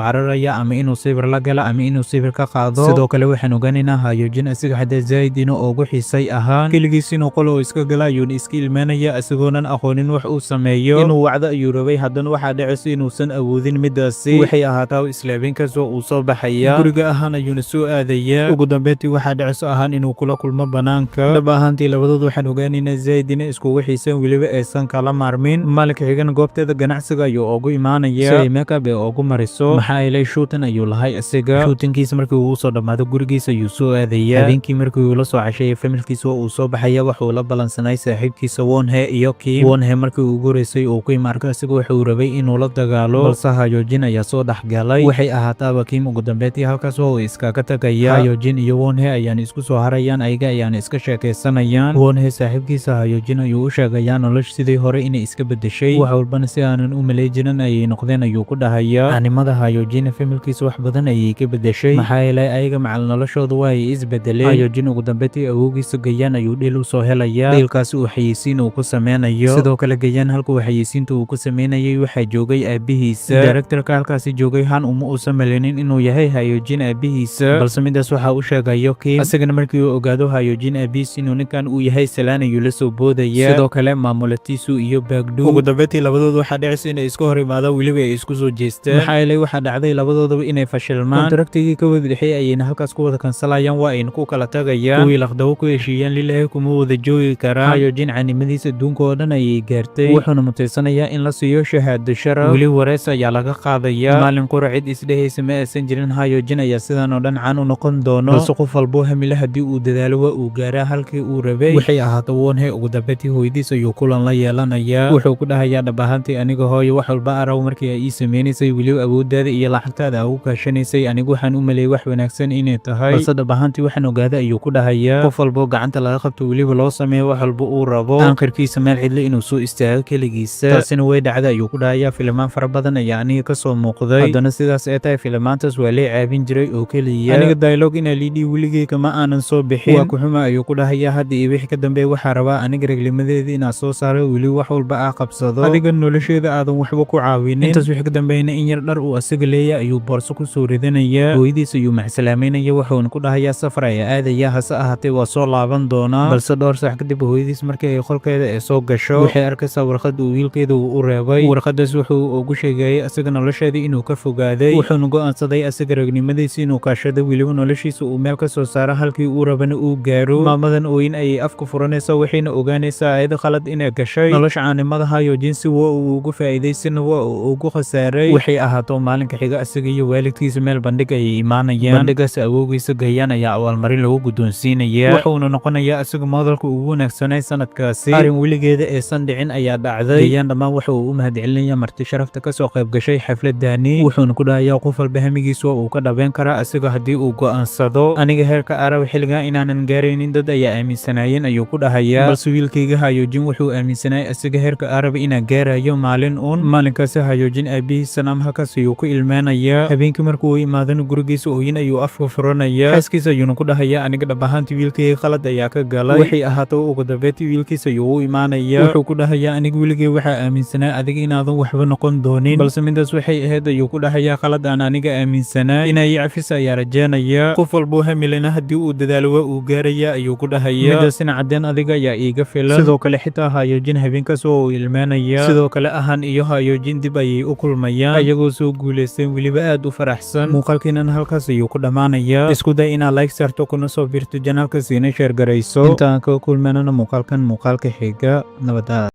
cararaya ama inuu sawir la gala ama inuu sawir ka qaado sidoo kale waxaan ogaanaynaa Hyojin asiga xadaa zaid inuu ugu xiisay ahaan kaligiis inuu qol oo iska gala ayuu iska ilmeynaya asagoonan aqoonin wax uu sameeyo inuu wacdo ayuu rabay haddana waxaa dhacaysa inuusan awoodin midaasi waxay ahaataa islaabinkaas oo uu soo baxaya guriga ahaan ayuuna soo aadaya ugu dambeyntii waxaa dhacaysa ahaan inuu kula kulmo banaanka dhab ahaantii labadood waxaan ogaanaynaa zaid inay iskugu xiiseen weliba aysan kala maarmin maalinka xigana goobteeda ganacsiga ayuu ugu imaanaya si ay makeup ay ugu mariso maxaa yeelay shootin ayuu lahay isaga shootinkiisa markii uu soo dhammaado gurigiisa ayuu soo aadaya habeenkii markii uu la soo casheeyay familkiisa uu soo baxaya wuxuu la balansanay saaxiibkiisa Wonhe iyo Kim Wonhe markii uu guureysay uu ku imaarka isaga wuxuu rabay inuu la dagaalo balse Hyojin ayaa soo dhaxgalay waxay ahaataaba Kim ugu dambeyntii halkaas oo iskaga tagaya Hyojin iyo Wonhe ayaan isku soo harayaan ayaga ayaan iska sheekaysanayaan Wonhe saaxiibkiisa Hyojin ayuu u sheegaya nolosh sidii hore inay iska bedeshay wax walbana si aanan u maleejirin ayay noqdeen ayuu ku dhahayaa animada Hyojin familkiisa wax badan ayay ka bedeshay maxaa yeelay ayaga macal noloshooda waa ay isbedeleen Hyojin ugu dambeyntii awoogiisa Gayaan ayuu dhil u soo helaya dhilkaasi uu xayeysiin uu ku sameynayo sidoo kale Gayaan halkuu xayeysiinta uu ku sameynayay waxaa joogay aabihiisa directorka halkaasi joogay han uma uusan maleynin inuu yahay Hyojin aabihiisa balse midaas waxaa u sheegayo Kim asagana markii uu ogaado Hyojin aabihiisa inuu ninkan uu yahay Salaan ayuu la soo boodaya sidoo kale maamulatiisu iyo Baekdu ugu dambeyntii labadood waxaa dhacaysa inay isku hor imaadaan weliba ay isku soo jeestaan maxaa yeelay waxaa dhacday labadoodaba inay fashilmaan kontraktigii ka wada dhexeeyay ayayna halkaas ku wada kansalayaan waa ayna ku kala tagayaan kuwii laqdabo ku heshiiyeen lilahay kuma wada joogi karaan Hyojin canimadiisa adduunka oo dhan ayay gaartay wuxuuna mutaysanayaa in la siiyo shahaado sharaf weli wareys ayaa laga qaadaya maalin qura cid isdhehaysa ma aysan jirin Hyojin ayaa sidan oo dhan caan u noqon doono balse qof walbo hamile haddii uu dadaalo waa uu gaaraa halkii uu rabay waxay ahaato Wonhe ugu dambeyntii hooyadiis ayuu kulan la yeelanayaa wuxuu ku dhahayaa dhab ahaantii aniga hooyo wax walba araw markii ay ii sameynaysay weliba awoodaada iyo lacagtaada ugu kaashanaysay anigu waxaan u maleeyay wax wanaagsan inay tahay balse dhab ahaantii waxaan ogaaday ayuu ku dhahayaa qof walbo gacanta laga qabto weliba loo sameeyo wax walba uu rabo aakhirkiisa meel cidle inuu soo istaago keligiisa taasina way dhacday ayuu ku dhahayaa filimaan fara badan ayaa aniga ka soo muuqday haddana sidaas ay tahay filimaantaas waa lee caabin jiray oo keliya aniga dialogue inaa liidhii weligay kama aanan soo bixin waa ku xuma ayuu ku dhahayaa hadda iyo wixii ka dambeeya waxaa rabaa aniga reglimadeeda inaa soo saaro weli wax walba aa qabsado adiga nolosheeda aadan waxba ku caawinin intaas wixii ka dambeeyna in yar dhar uu asaga leeya ayuu boorso ku soo ridanaya hooyadiis ayuu maxsalaameynaya wuxuuna ku dhahayaa safar ayaa aadaya hase ahaatee waa soo laaban doonaa balse dhowr saac kadib hooyadiis markii ay qolkeeda ay soo gasho waxay arkaysaa warqad uu wiilkeeda uu u reebay warqadaas wuxuu ugu sheegayay asaga nolosheeda inuu ka fogaaday wuxuuna go'aansaday asaga ragnimadiisa inuu kaashado weliba noloshiisa uu meel ka soo saaro halkii uu rabana uu gaaro maamadan ooyin ayay afka furanaysaa waxayna ogaanaysaa ayada khalad inay gashay nolosha caanimada Hyojin si waa uu ugu faa'iidaysana waa uu ugu khasaaray waxay ahaato maalinka xiga asaga iyo waalidkiisa meel bandhig ayay imaanayaan bandhigaas awoogiisa Gayaan ayaa abaalmarin lagu guddoonsiinaya wuxuuna noqonayaa asaga modelka ugu wanaagsanay sanadkaasi arrin weligeeda aysan dhicin ayaa dhacday Gayaan dhammaan waxa uu u mahadcelinaya marti sharafta ka soo qayb gashay xafladani wuxuuna ku dhahayaa qof walba hamigiisa uu ka dhabeyn karaa asaga haddii uu go'aansado aniga heerka arab xilliga inaanan gaaraynin dad ayaa aaminsanayeen ayuu ku dhahayaa balse wiilkayga Hyojin wuxuu aaminsanay asaga heerka arab inaa gaarayo maalin maalinkaasi Hyojin aabihiisa Sanam halkaas ayuu ku ilmeynaya habeenkii markuu u imaadana gurigiisa ooyin ayuu afka furanaya xaaskiisa ayuuna ku dhahayaa aniga dhab ahaantii wiilkayga qalad ayaa ka galay waxay ahaato ugu dambeyntii wiilkiisa ayuu u imaanaya wuxuu ku dhahayaa aniga weligay waxaa aaminsanaa adiga inaadan waxba noqon doonin balse midaas waxay ahayd ayuu ku dhahayaa qalad aan aniga aaminsanaa inay cafis ayaa rajeynaya qof walbo hamilena haddii uu dadaalo waa uu gaaraya ayuu ku dhahayaa midaasina cadeen adiga ayaa iiga filan sidoo kale xitaa Hyojin habeenkaas oo uu ilmeynaya sidoo kale ahaan iyo Hyojin dib ayay u kulmayaan ayagoo soo guuleysteen weliba aad u faraxsan muuqaalkiinan halkaas ayuu ku dhammaanaya isku day inaad like sarto kuna soo biirto janaalka siina sheer garayso intaan ka kulmanana muuqaalka xiga nabada